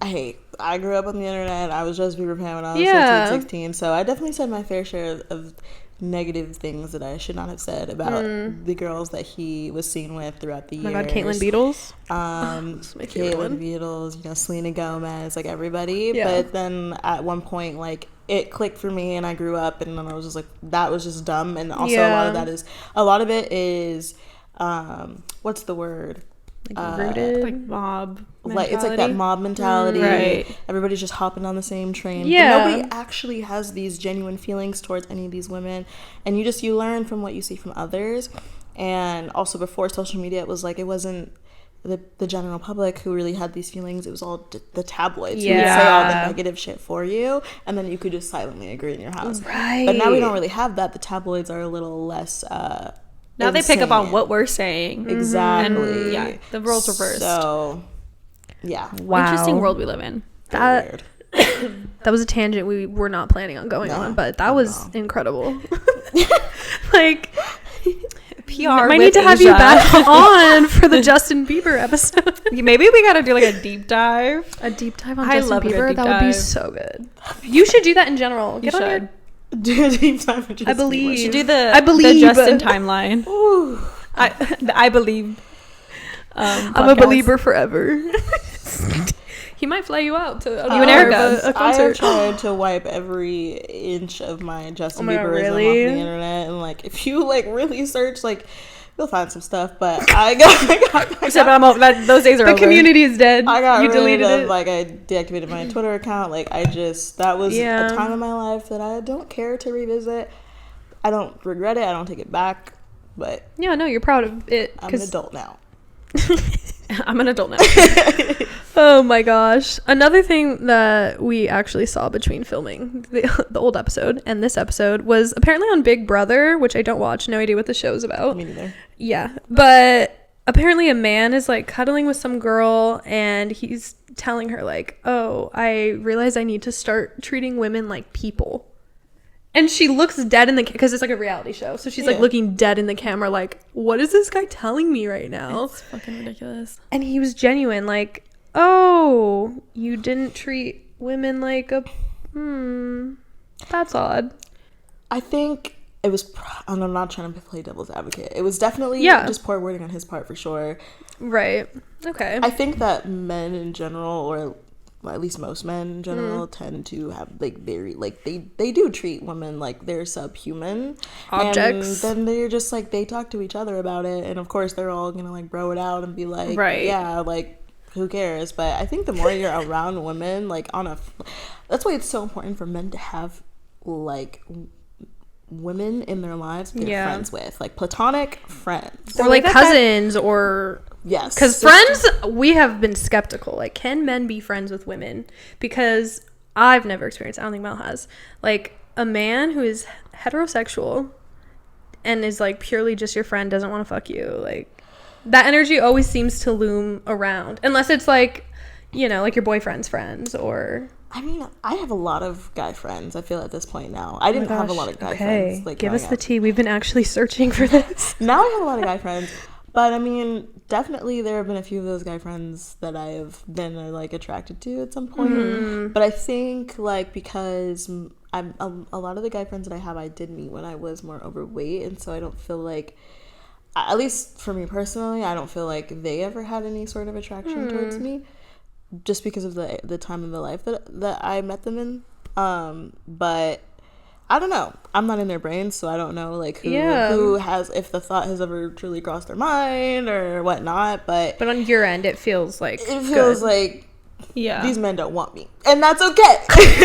[SPEAKER 3] hey, I grew up on the internet. I was just Beaver Pan when I was
[SPEAKER 2] Yeah.
[SPEAKER 3] 15, 16. So I definitely said my fair share of negative things that I should not have said about the girls that he was seen with throughout the
[SPEAKER 2] Oh my
[SPEAKER 3] years.
[SPEAKER 2] God, Caitlin Beatles.
[SPEAKER 3] My
[SPEAKER 2] favorite one.
[SPEAKER 3] Caitlin Beatles, Selena Gomez, like everybody.
[SPEAKER 2] Yeah.
[SPEAKER 3] But then at one point, like, it clicked for me and I grew up and then I was just like, that was just dumb. And also a lot of it is, what's the word?
[SPEAKER 2] Like rooted.
[SPEAKER 1] Like mob.
[SPEAKER 3] Like it's like that mob mentality.
[SPEAKER 1] Right.
[SPEAKER 3] Everybody's just hopping on the same train.
[SPEAKER 2] Yeah.
[SPEAKER 3] But nobody actually has these genuine feelings towards any of these women. And you learn from what you see from others. And also before social media, it was like, it wasn't the general public who really had these feelings. It was all the tabloids who would say all the negative shit for you. And then you could just silently agree in your house.
[SPEAKER 2] Right.
[SPEAKER 3] But now we don't really have that. The tabloids are a little less
[SPEAKER 1] Now they pick up on
[SPEAKER 3] insane.
[SPEAKER 1] what we're saying.
[SPEAKER 3] Exactly.
[SPEAKER 1] And, yeah, the roles reversed.
[SPEAKER 3] So, yeah.
[SPEAKER 2] Wow.
[SPEAKER 1] Interesting world we live in.
[SPEAKER 2] That
[SPEAKER 3] Weird.
[SPEAKER 2] that was a tangent we were not planning on going
[SPEAKER 3] No,
[SPEAKER 2] on, but that was
[SPEAKER 3] no.
[SPEAKER 2] incredible. Like,
[SPEAKER 1] PR.
[SPEAKER 2] might
[SPEAKER 1] with
[SPEAKER 2] need to have you
[SPEAKER 1] Asia.
[SPEAKER 2] back on for the Justin Bieber episode.
[SPEAKER 1] Maybe we gotta do like a deep dive.
[SPEAKER 2] A deep dive on
[SPEAKER 1] I
[SPEAKER 2] Justin
[SPEAKER 1] love a good
[SPEAKER 2] Bieber.
[SPEAKER 1] deep
[SPEAKER 2] That would be
[SPEAKER 1] dive.
[SPEAKER 2] so good. You should do that in general.
[SPEAKER 1] You
[SPEAKER 2] Get on your
[SPEAKER 1] should.
[SPEAKER 3] Do a deep dive into
[SPEAKER 2] I
[SPEAKER 3] Justin Bieber.
[SPEAKER 2] believe.
[SPEAKER 1] We should do the
[SPEAKER 2] I believe.
[SPEAKER 1] the Justin timeline.
[SPEAKER 3] Ooh.
[SPEAKER 1] I believe.
[SPEAKER 2] I'm a
[SPEAKER 1] podcast.
[SPEAKER 2] believer forever. He might fly you out to
[SPEAKER 1] You and Erica.
[SPEAKER 2] a
[SPEAKER 3] I have
[SPEAKER 2] concert.
[SPEAKER 3] tried to wipe every inch of my Justin
[SPEAKER 2] Oh my God,
[SPEAKER 3] Bieberism
[SPEAKER 2] really?
[SPEAKER 3] off the internet, and like if you like really search, like you'll find some stuff. But I got
[SPEAKER 1] Except those days are
[SPEAKER 2] The
[SPEAKER 1] over.
[SPEAKER 2] community is dead.
[SPEAKER 3] I got
[SPEAKER 2] You
[SPEAKER 3] rid
[SPEAKER 2] deleted
[SPEAKER 3] of
[SPEAKER 2] it.
[SPEAKER 3] like I deactivated my Twitter account. Like that was
[SPEAKER 2] Yeah.
[SPEAKER 3] a time in my life that I don't care to revisit. I don't regret it. I don't take it back. But
[SPEAKER 2] Yeah, no, you're proud of it.
[SPEAKER 3] I'm an adult now.
[SPEAKER 1] I'm an adult now.
[SPEAKER 2] Oh my gosh. Another thing that we actually saw between filming the old episode and this episode was apparently on Big Brother, which I don't watch. No idea what the show's about.
[SPEAKER 3] Me neither.
[SPEAKER 2] Yeah. But apparently a man is like cuddling with some girl and he's telling her like, oh, I realize I need to start treating women like people. And she looks dead in the because it's like a reality show. So she's like looking dead in the camera like, what is this guy telling me right now?
[SPEAKER 1] It's fucking ridiculous.
[SPEAKER 2] And he was genuine like, oh, you didn't treat women like a that's odd.
[SPEAKER 3] I think it was, and I'm not trying to play devil's advocate. It was definitely just poor wording on his part for sure.
[SPEAKER 2] Right. Okay.
[SPEAKER 3] I think that men in general, or well, at least most men in general, tend to have like very like they do treat women like they're subhuman
[SPEAKER 2] Objects.
[SPEAKER 3] And then they're just like they talk to each other about it, and of course they're all gonna like bro it out and be like,
[SPEAKER 1] Right.
[SPEAKER 3] yeah, like who cares? But I think the more you're around women, like that's why it's so important for men to have like women in their lives they're friends with, like platonic friends,
[SPEAKER 2] or like cousins, or
[SPEAKER 3] yes,
[SPEAKER 2] because friends, we have been skeptical. Like, can men be friends with women? Because I've never experienced, I don't think Mel has, like a man who is heterosexual and is like purely just your friend, doesn't want to fuck you, like that energy always seems to loom around, unless it's like, you know, like your boyfriend's friends. Or
[SPEAKER 3] I mean, I have a lot of guy friends, I feel, at this point now. I didn't have a lot of guy friends. Like,
[SPEAKER 2] give us the tea. We've been actually searching for this.
[SPEAKER 3] Now I have a lot of guy friends. But, I mean, definitely there have been a few of those guy friends that I have been, like, attracted to at some point. Mm-hmm. But I think, like, because a lot of the guy friends that I have, I did meet when I was more overweight. And so I don't feel like, at least for me personally, I don't feel like they ever had any sort of attraction towards me. Just because of the time in the life that I met them in. But I don't know. I'm not in their brains, so I don't know like who has, if the thought has ever truly crossed their mind or whatnot. But
[SPEAKER 2] on your end, it feels like
[SPEAKER 3] like these men don't want me, and that's okay.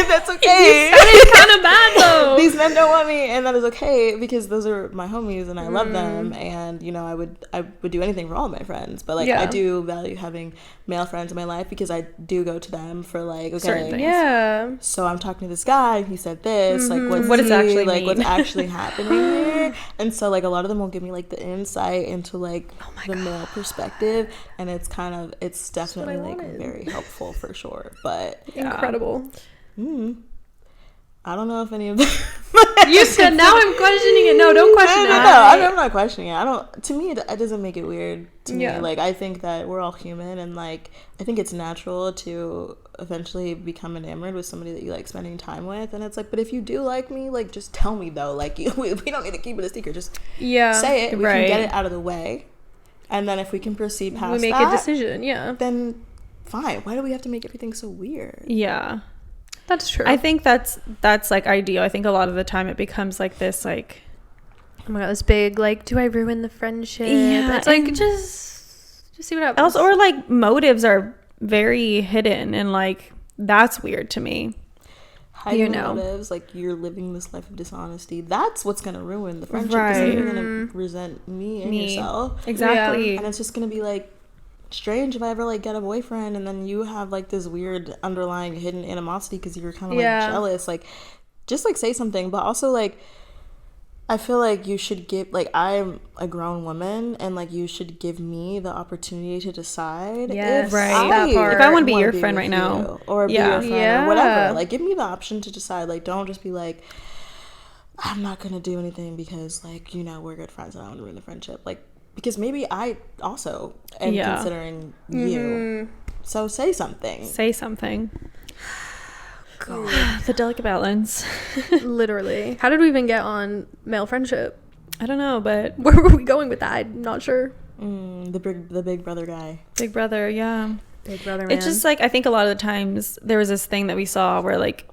[SPEAKER 3] That's okay.
[SPEAKER 2] It's kind of bad though.
[SPEAKER 3] These men don't want me, and that is okay because those are my homies, and I love them, and you know I would do anything for all of my friends. But like I do value having male friends in my life because I do go to them for like
[SPEAKER 2] certain things. Yeah.
[SPEAKER 3] So I'm talking to this guy, and he said this. Like what's actually happening here? And so like a lot of them will give me like the insight into like the male perspective, and it's definitely like very helpful for sure. But
[SPEAKER 2] incredible.
[SPEAKER 3] I don't know if any of them.
[SPEAKER 2] You said now I'm questioning it. No, don't question it.
[SPEAKER 3] No, I'm not questioning it. To me, it doesn't make it weird to me. Like, I think that we're all human, and like, I think it's natural to eventually become enamored with somebody that you like spending time with. And it's like, but if you do like me, like, just tell me though. Like, we don't need to keep it a secret. Just say it. We can get it out of the way, and then if we can proceed past that,
[SPEAKER 2] we make a decision. Yeah.
[SPEAKER 3] Then fine. Why do we have to make everything so weird?
[SPEAKER 1] Yeah.
[SPEAKER 2] That's true.
[SPEAKER 1] I think that's like ideal. I think a lot of the time it becomes like this, like,
[SPEAKER 2] oh my god, this big like, do I ruin the friendship? Yeah, it's like just see what happens.
[SPEAKER 1] Also, or like motives are very hidden, and like that's weird to me.
[SPEAKER 3] Hiding motives, like you're living this life of dishonesty. That's what's gonna ruin the friendship. Right. You're gonna resent me and yourself.
[SPEAKER 1] Exactly.
[SPEAKER 3] And it's just gonna be like strange if I ever like get a boyfriend and then you have like this weird underlying hidden animosity because you're kind of like jealous. Like, just like say something. But also like, I feel like you should give, like, I'm a grown woman, and like you should give me the opportunity to decide if
[SPEAKER 1] I want to be your friend right now,
[SPEAKER 3] or be your friend or whatever. Like, give me the option to decide. Like, don't just be like, I'm not gonna do anything because like, you know, we're good friends and I want to ruin the friendship. Like, because maybe I also am considering you. So say something.
[SPEAKER 1] God. The delicate balance.
[SPEAKER 2] Literally. How did we even get on male friendship?
[SPEAKER 1] I don't know, but
[SPEAKER 2] where were we going with that? I'm not sure.
[SPEAKER 3] The big brother guy.
[SPEAKER 1] Big brother, yeah.
[SPEAKER 2] Big brother man.
[SPEAKER 1] It's just like, I think a lot of the times there was this thing that we saw where like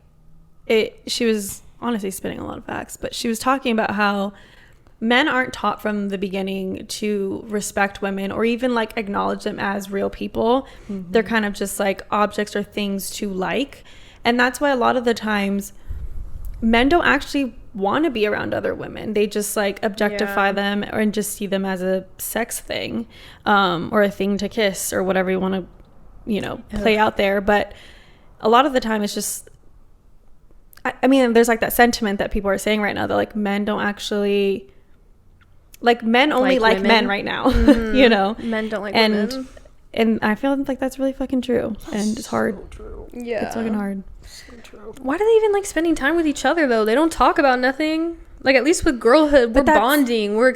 [SPEAKER 1] she was honestly spitting a lot of facts, but she was talking about how men aren't taught from the beginning to respect women or even like acknowledge them as real people. They're kind of just like objects or things to like. And that's why a lot of the times men don't actually want to be around other women. They just like objectify them and just see them as a sex thing, or a thing to kiss or whatever you want to, you know, play out there. But a lot of the time it's just, I mean, there's like that sentiment that people are saying right now that like men don't actually, like, men only like men right now. You know,
[SPEAKER 2] men don't like women.
[SPEAKER 1] And I feel like that's really fucking true. And it's hard.
[SPEAKER 3] So true.
[SPEAKER 2] Yeah.
[SPEAKER 1] It's fucking hard.
[SPEAKER 3] So true.
[SPEAKER 2] Why do they even like spending time with each other though? They don't talk about nothing. Like, at least with girlhood, we're bonding. We're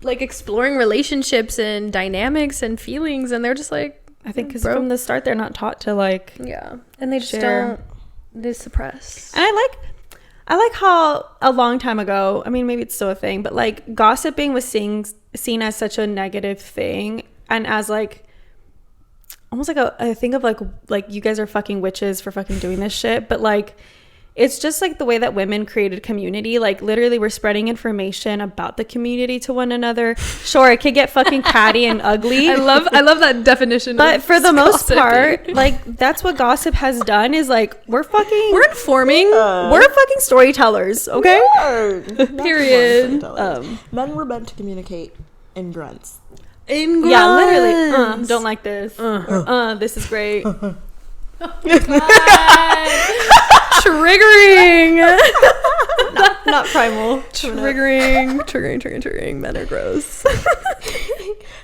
[SPEAKER 2] like exploring relationships and dynamics and feelings. And they're just like,
[SPEAKER 1] I think because from the start, they're not taught to like,
[SPEAKER 2] and they just don't, they suppress.
[SPEAKER 1] And I like how a long time ago, I mean, maybe it's still a thing, but like gossiping was seen as such a negative thing, and as like almost like I think of like you guys are fucking witches for fucking doing this shit, but like it's just like the way that women created community. Like literally we're spreading information about the community to one another. Sure, it could get fucking catty and ugly.
[SPEAKER 2] I love that definition.
[SPEAKER 1] But for the most
[SPEAKER 2] gossiping.
[SPEAKER 1] part, like that's what gossip has done is like we're
[SPEAKER 2] informing.
[SPEAKER 1] We're fucking storytellers, okay?
[SPEAKER 2] Period.
[SPEAKER 3] Men were meant to communicate in grunts.
[SPEAKER 2] In
[SPEAKER 1] Yeah, literally. Don't like this. This is great.
[SPEAKER 2] Triggering.
[SPEAKER 1] Not primal.
[SPEAKER 2] Triggering. Men are gross.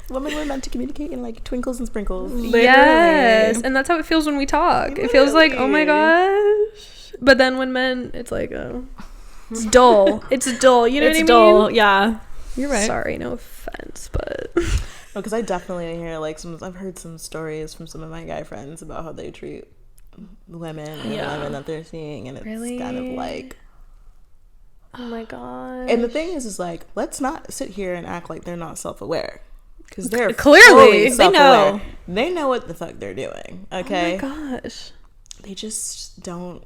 [SPEAKER 3] Women were meant to communicate in like twinkles and sprinkles.
[SPEAKER 2] Yes, and that's how it feels when we talk. It feels like, oh my gosh. But then when men, it's like, oh, it's dull. It's dull. You know what I mean?
[SPEAKER 1] It's dull. Yeah, you're right.
[SPEAKER 2] Sorry, no offense, but
[SPEAKER 3] Because I definitely hear like I've heard some stories from some of my guy friends about how they treat women and the women that they're seeing, and it's kind of like,
[SPEAKER 2] oh my god.
[SPEAKER 3] and the thing is like, let's not sit here and act like they're not self-aware, because they're
[SPEAKER 2] clearly
[SPEAKER 3] self-aware. They know what the fuck they're doing. Okay.
[SPEAKER 2] Oh my gosh.
[SPEAKER 3] They just don't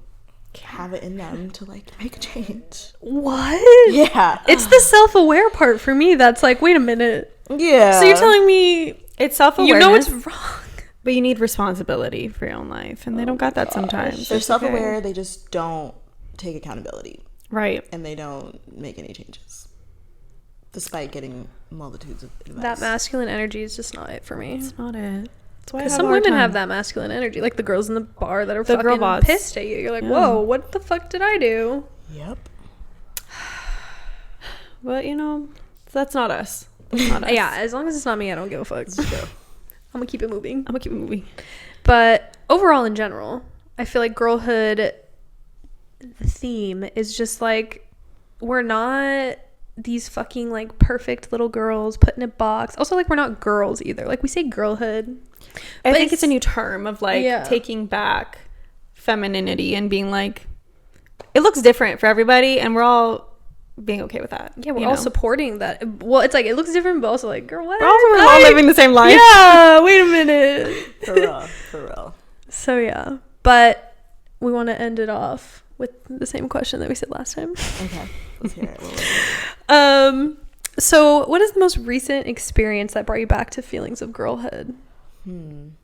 [SPEAKER 3] have it in them to like make a change.
[SPEAKER 2] What?
[SPEAKER 3] Yeah.
[SPEAKER 2] It's the self-aware part for me that's like, wait a minute.
[SPEAKER 3] Yeah.
[SPEAKER 2] So you're telling me
[SPEAKER 1] it's self-awareness.
[SPEAKER 2] you know it's wrong.
[SPEAKER 1] But you need responsibility for your own life, and they don't got that sometimes.
[SPEAKER 3] They're
[SPEAKER 1] It's
[SPEAKER 3] self-aware.
[SPEAKER 1] okay.
[SPEAKER 3] They just don't take accountability,
[SPEAKER 1] Right.
[SPEAKER 3] and they don't make any changes, despite getting multitudes of advice.
[SPEAKER 2] That masculine energy is just not it for me.
[SPEAKER 1] It's not it. That's why I
[SPEAKER 2] Because
[SPEAKER 1] have
[SPEAKER 2] some
[SPEAKER 1] a hard
[SPEAKER 2] women
[SPEAKER 1] time.
[SPEAKER 2] have that masculine energy, like the girls in the bar that are
[SPEAKER 1] The girl
[SPEAKER 2] fucking
[SPEAKER 1] boss.
[SPEAKER 2] pissed at you. You're like,
[SPEAKER 1] Yeah.
[SPEAKER 2] whoa, what the fuck did I do?
[SPEAKER 3] Yep.
[SPEAKER 1] But you know, that's not us. That's not us.
[SPEAKER 2] Yeah, as long as it's not me, I don't give a fuck.
[SPEAKER 3] It's true.
[SPEAKER 2] I'm gonna keep it moving.
[SPEAKER 1] I'm gonna keep it moving.
[SPEAKER 2] But overall, in general, I feel like girlhood, the theme is just like, we're not these fucking like perfect little girls put in a box. Also, like, we're not girls either. Like, we say girlhood.
[SPEAKER 1] I
[SPEAKER 2] But
[SPEAKER 1] think it's a new term of like
[SPEAKER 2] Yeah.
[SPEAKER 1] taking back femininity and being like, it looks different for everybody, and we're all being okay with that.
[SPEAKER 2] Yeah, we're
[SPEAKER 1] you
[SPEAKER 2] all
[SPEAKER 1] know?
[SPEAKER 2] supporting that. Well, it's like, it looks different, but also like, girl, what?
[SPEAKER 1] We're all living the same life.
[SPEAKER 2] Yeah, wait a minute.
[SPEAKER 3] For real. For real.
[SPEAKER 2] So yeah, but we want to end it off with the same question that we said last time.
[SPEAKER 3] Okay. Let's hear it. What was it?
[SPEAKER 2] So what is the most recent experience that brought you back to feelings of girlhood?
[SPEAKER 3] I'm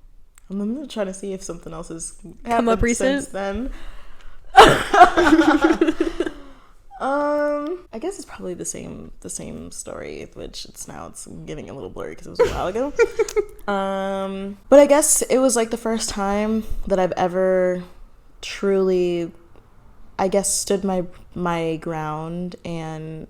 [SPEAKER 3] gonna try to see if something else has
[SPEAKER 2] Come up
[SPEAKER 3] happened
[SPEAKER 2] recent?
[SPEAKER 3] since then. I guess it's probably the same story, which it's getting a little blurry because it was a while ago. But I guess it was like the first time that I've ever truly, I guess, stood my ground and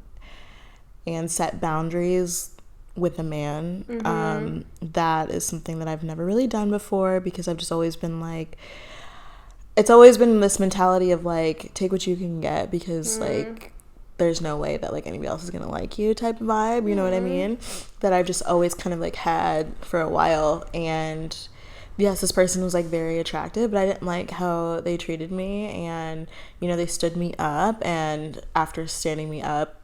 [SPEAKER 3] set boundaries with a man. That is something that I've never really done before, because I've just always been like, it's always been this mentality of like, take what you can get, because like there's no way that like anybody else is gonna like you type of vibe, you know what I mean, that I've just always kind of like had for a while. And yes, this person was like very attractive, but I didn't like how they treated me, and you know, they stood me up, and after standing me up,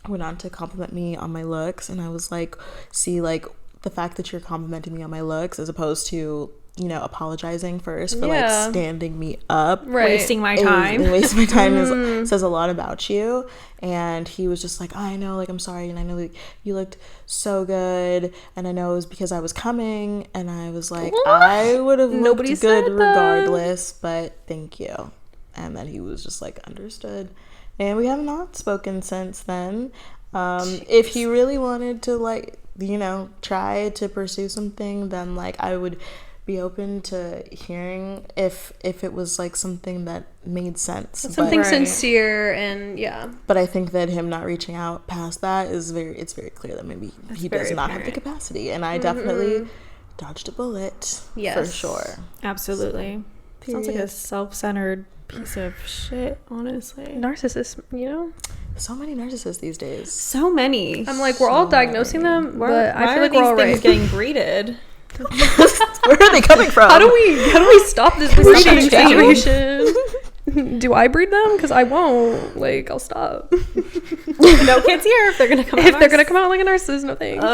[SPEAKER 3] went on to compliment me on my looks. And I was like, see, like, the fact that you're complimenting me on my looks as opposed to, you know, apologizing first for like standing me up,
[SPEAKER 1] Wasting my time.
[SPEAKER 3] wasting my time says a lot about you. And he was just like, oh, I know, like, I'm sorry, and I know like you looked so good, and I know it was because I was coming. And I was like, what? I would have looked good regardless, but thank you. And then he was just like, understood. And we have not spoken since then. If he really wanted to, like, you know, try to pursue something, then like I would be open to hearing if it was like something that made sense,
[SPEAKER 2] Something sincere. And yeah,
[SPEAKER 3] but I think that him not reaching out past that is it's very clear that maybe he does not have the capacity. And I definitely dodged a bullet.
[SPEAKER 2] Yes,
[SPEAKER 3] for sure.
[SPEAKER 1] Absolutely. Sounds like a self-centered piece of shit, honestly.
[SPEAKER 2] narcissist, you know.
[SPEAKER 3] So many narcissists these days.
[SPEAKER 1] So many.
[SPEAKER 2] I'm like, we're all diagnosing them, but I feel like we're
[SPEAKER 1] these
[SPEAKER 2] all
[SPEAKER 1] things
[SPEAKER 2] right.
[SPEAKER 1] getting breeded?
[SPEAKER 3] Where are they coming from?
[SPEAKER 2] How do we stop this breeding
[SPEAKER 3] down.
[SPEAKER 2] situation? Do I breed them? Because I won't. Like, I'll stop.
[SPEAKER 1] No kids here if they're gonna come out.
[SPEAKER 2] If they're gonna come out like a narcissist, no thanks.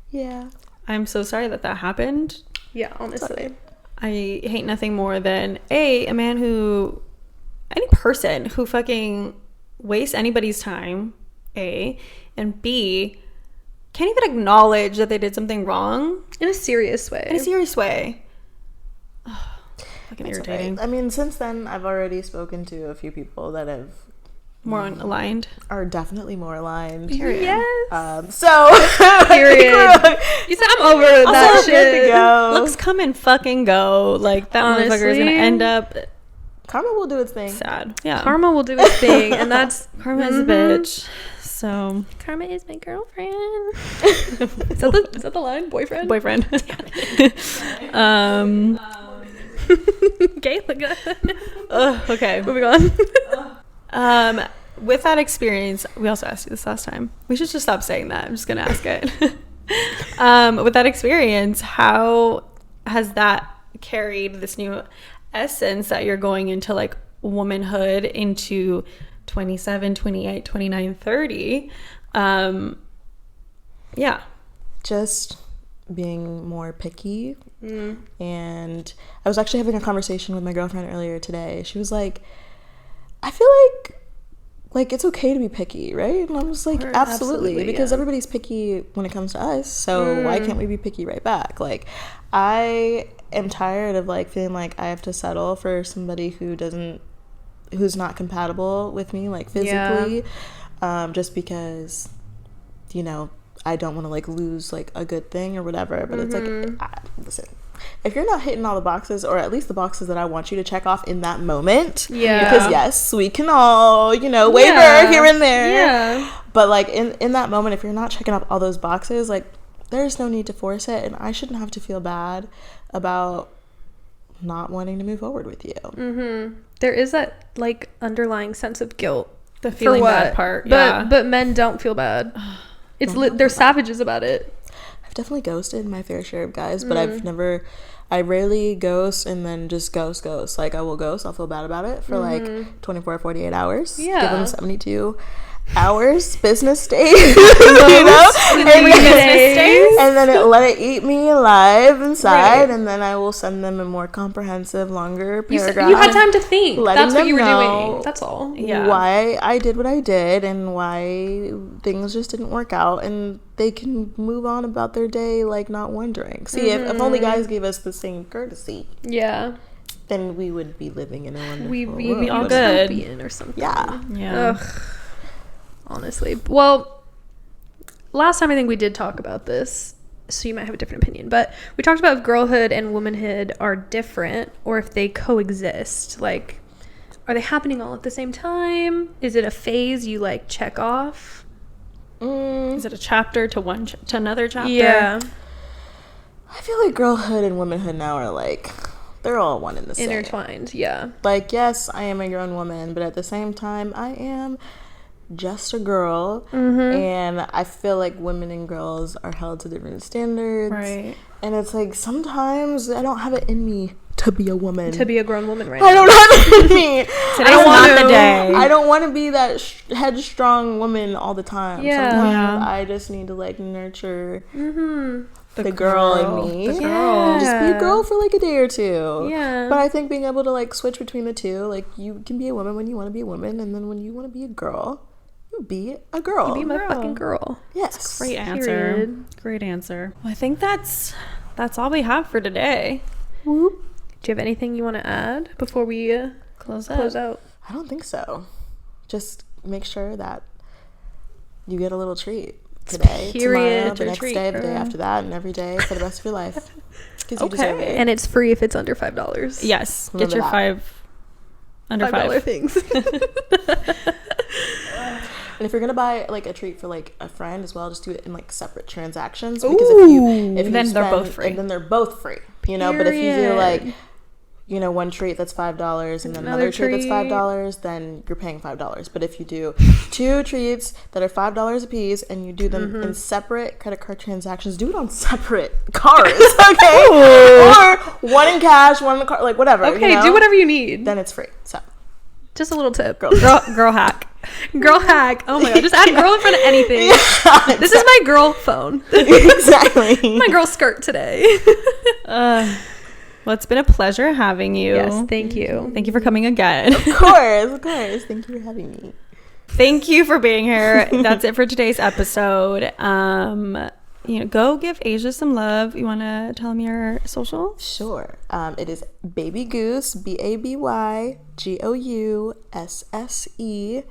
[SPEAKER 3] Yeah.
[SPEAKER 1] I'm so sorry that happened.
[SPEAKER 2] Yeah, honestly.
[SPEAKER 1] I hate nothing more than a man who any person who fucking wastes anybody's time, A, and B, can't even acknowledge that they did something wrong
[SPEAKER 2] in a serious way.
[SPEAKER 1] Fucking
[SPEAKER 3] That's
[SPEAKER 1] irritating.
[SPEAKER 3] okay. I mean, since then, I've already spoken to a few people that
[SPEAKER 1] More aligned.
[SPEAKER 3] are definitely more aligned.
[SPEAKER 1] Period.
[SPEAKER 2] Yes.
[SPEAKER 3] So
[SPEAKER 2] Period. You said I'm over that
[SPEAKER 3] also good to
[SPEAKER 2] shit.
[SPEAKER 3] go.
[SPEAKER 1] Looks come and fucking go. Like, that motherfucker is gonna
[SPEAKER 2] Honestly.
[SPEAKER 1] end up
[SPEAKER 3] Karma will do its thing.
[SPEAKER 1] sad. Yeah.
[SPEAKER 2] Karma will do its thing, and that's
[SPEAKER 1] Karma is a bitch. So
[SPEAKER 2] Karma is my girlfriend. is that the line? Boyfriend?
[SPEAKER 1] boyfriend.
[SPEAKER 2] Okay, look at
[SPEAKER 1] Okay.
[SPEAKER 2] moving on.
[SPEAKER 1] With that experience, we also asked you this last time. We should just stop saying that. I'm just gonna ask it. With that experience, how has that carried this new essence that you're going into, like, womanhood into 27, 28, 29, 30? Yeah.
[SPEAKER 3] Just being more picky. And I was actually having a conversation with my girlfriend earlier today. She was like, I feel like it's okay to be picky, right? And I was like, absolutely, because everybody's picky when it comes to us, so why can't we be picky right back? Like, I am tired of, like, feeling like I have to settle for somebody who's not compatible with me, like, physically, just because, you know, I don't want to, like, lose, like, a good thing or whatever. But it's like, listen, if you're not hitting all the boxes, or at least the boxes that I want you to check off in that moment, because yes, we can all, you know, waver here and there, but, like, in that moment, if you're not checking off all those boxes, like, there's no need to force it, and I shouldn't have to feel bad about not wanting to move forward with you.
[SPEAKER 2] There is that, like, underlying sense of guilt.
[SPEAKER 1] The feeling bad part.
[SPEAKER 2] But men don't feel bad. They're savages about it.
[SPEAKER 3] I've definitely ghosted my fair share of guys, but I rarely ghost and then just ghost. Like, I will ghost, I'll feel bad about it for like 24, 48 hours. Give them 72 hours, business days, you know? And then let it eat me alive inside, and then I will send them a more comprehensive, longer paragraph.
[SPEAKER 2] You had time to think. That's what you were
[SPEAKER 3] know
[SPEAKER 2] doing. That's all.
[SPEAKER 3] why I did what I did and why things just didn't work out, and they can move on about their day, like, not wondering. See, if only guys gave us the same courtesy, then we would be living in a wonderful
[SPEAKER 2] We'd
[SPEAKER 3] world.
[SPEAKER 2] be all good or something.
[SPEAKER 1] Yeah.
[SPEAKER 2] Ugh. Honestly. Well, last time I think we did talk about this, so you might have a different opinion, but we talked about if girlhood and womanhood are different or if they coexist. Like, are they happening all at the same time? Is it a phase you, like, check off?
[SPEAKER 1] Is it a chapter to to another chapter?
[SPEAKER 2] Yeah.
[SPEAKER 3] I feel like girlhood and womanhood now are, like, they're all one in the same.
[SPEAKER 2] Intertwined, yeah.
[SPEAKER 3] Like, yes, I am a grown woman, but at the same time, I am just a girl, and I feel like women and girls are held to different standards,
[SPEAKER 1] Right.
[SPEAKER 3] And it's like, sometimes I don't have it in me to be a woman,
[SPEAKER 2] To be a grown woman right
[SPEAKER 3] I
[SPEAKER 2] now.
[SPEAKER 3] don't have it in me.
[SPEAKER 1] Today's not the day.
[SPEAKER 3] I don't want to be that headstrong woman all the time.
[SPEAKER 2] Yeah.
[SPEAKER 3] Sometimes I just need to, like, nurture the girl in me.
[SPEAKER 1] The girl.
[SPEAKER 3] Just be a girl for, like, a day or two.
[SPEAKER 2] Yeah.
[SPEAKER 3] But I think being able to, like, switch between the two, like, you can be a woman when you want to be a woman, and then when you want to be a girl, you be a girl.
[SPEAKER 2] Be my fucking girl.
[SPEAKER 3] Yes.
[SPEAKER 1] Great answer.
[SPEAKER 2] Period.
[SPEAKER 1] Great answer. Well, I think that's all we have for today.
[SPEAKER 2] Whoop. Do you have anything you want to add before we
[SPEAKER 1] Close
[SPEAKER 2] out?
[SPEAKER 3] I don't think so. Just make sure that you get a little treat today,
[SPEAKER 2] Period.
[SPEAKER 3] tomorrow, the next
[SPEAKER 1] Treat,
[SPEAKER 3] day, the day
[SPEAKER 1] girl.
[SPEAKER 3] after that, and every day for the rest of your life. Because you deserve it.
[SPEAKER 2] And it's free if it's under $5.
[SPEAKER 1] Yes.
[SPEAKER 3] Remember
[SPEAKER 1] Get your
[SPEAKER 3] that.
[SPEAKER 1] under
[SPEAKER 2] $5
[SPEAKER 1] $5
[SPEAKER 2] things.
[SPEAKER 3] And if you're gonna buy, like, a treat for, like, a friend as well, just do it in, like, separate transactions. Because if you
[SPEAKER 1] Then they're
[SPEAKER 3] spend-
[SPEAKER 1] both free.
[SPEAKER 3] and then they're both free. You know, but if you do, like, you know, one treat that's $5 and then another treat that's $5, then you're paying $5. But if you do two treats that are $5 a piece and you do them in separate credit card transactions, do it on separate cards, okay? Or one in cash, one in the card, like, whatever.
[SPEAKER 2] Okay,
[SPEAKER 3] you know?
[SPEAKER 2] do whatever you need.
[SPEAKER 3] Then it's free. So,
[SPEAKER 2] Just a little tip.
[SPEAKER 1] Girl hack.
[SPEAKER 2] Girl hack. Oh my god, just add girl in front of anything. This is my girl phone.
[SPEAKER 3] exactly.
[SPEAKER 2] My girl skirt today.
[SPEAKER 1] Well, it's been a pleasure having you.
[SPEAKER 2] Yes, thank you.
[SPEAKER 1] Thank you for coming again.
[SPEAKER 3] Of course. Thank you for having me.
[SPEAKER 1] Thank you for being here. That's it for today's episode. Go give Asia some love. You want to tell them your social?
[SPEAKER 3] Sure. It is Baby Gousse, BabyGousse,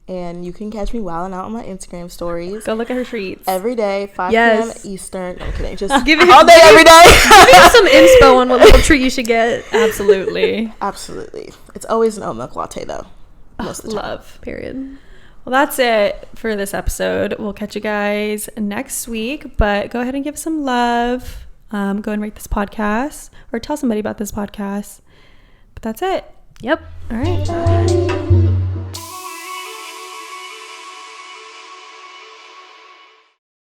[SPEAKER 3] and you can catch me wilding out on my Instagram stories.
[SPEAKER 1] Go look at her treats
[SPEAKER 3] Every day, 5
[SPEAKER 2] Yes.
[SPEAKER 3] p.m. Eastern. No, I'm kidding. Just
[SPEAKER 2] Give it
[SPEAKER 3] all day, every day.
[SPEAKER 2] Give me some inspo on what little treat you should get.
[SPEAKER 1] Absolutely.
[SPEAKER 3] Absolutely. It's always an oat milk latte, though. Most of the time.
[SPEAKER 1] Love.
[SPEAKER 2] Period.
[SPEAKER 1] Well, that's it for this episode. We'll catch you guys next week, but go ahead and give some love. Go and rate this podcast or tell somebody about this podcast. But that's it.
[SPEAKER 2] Yep.
[SPEAKER 1] All right.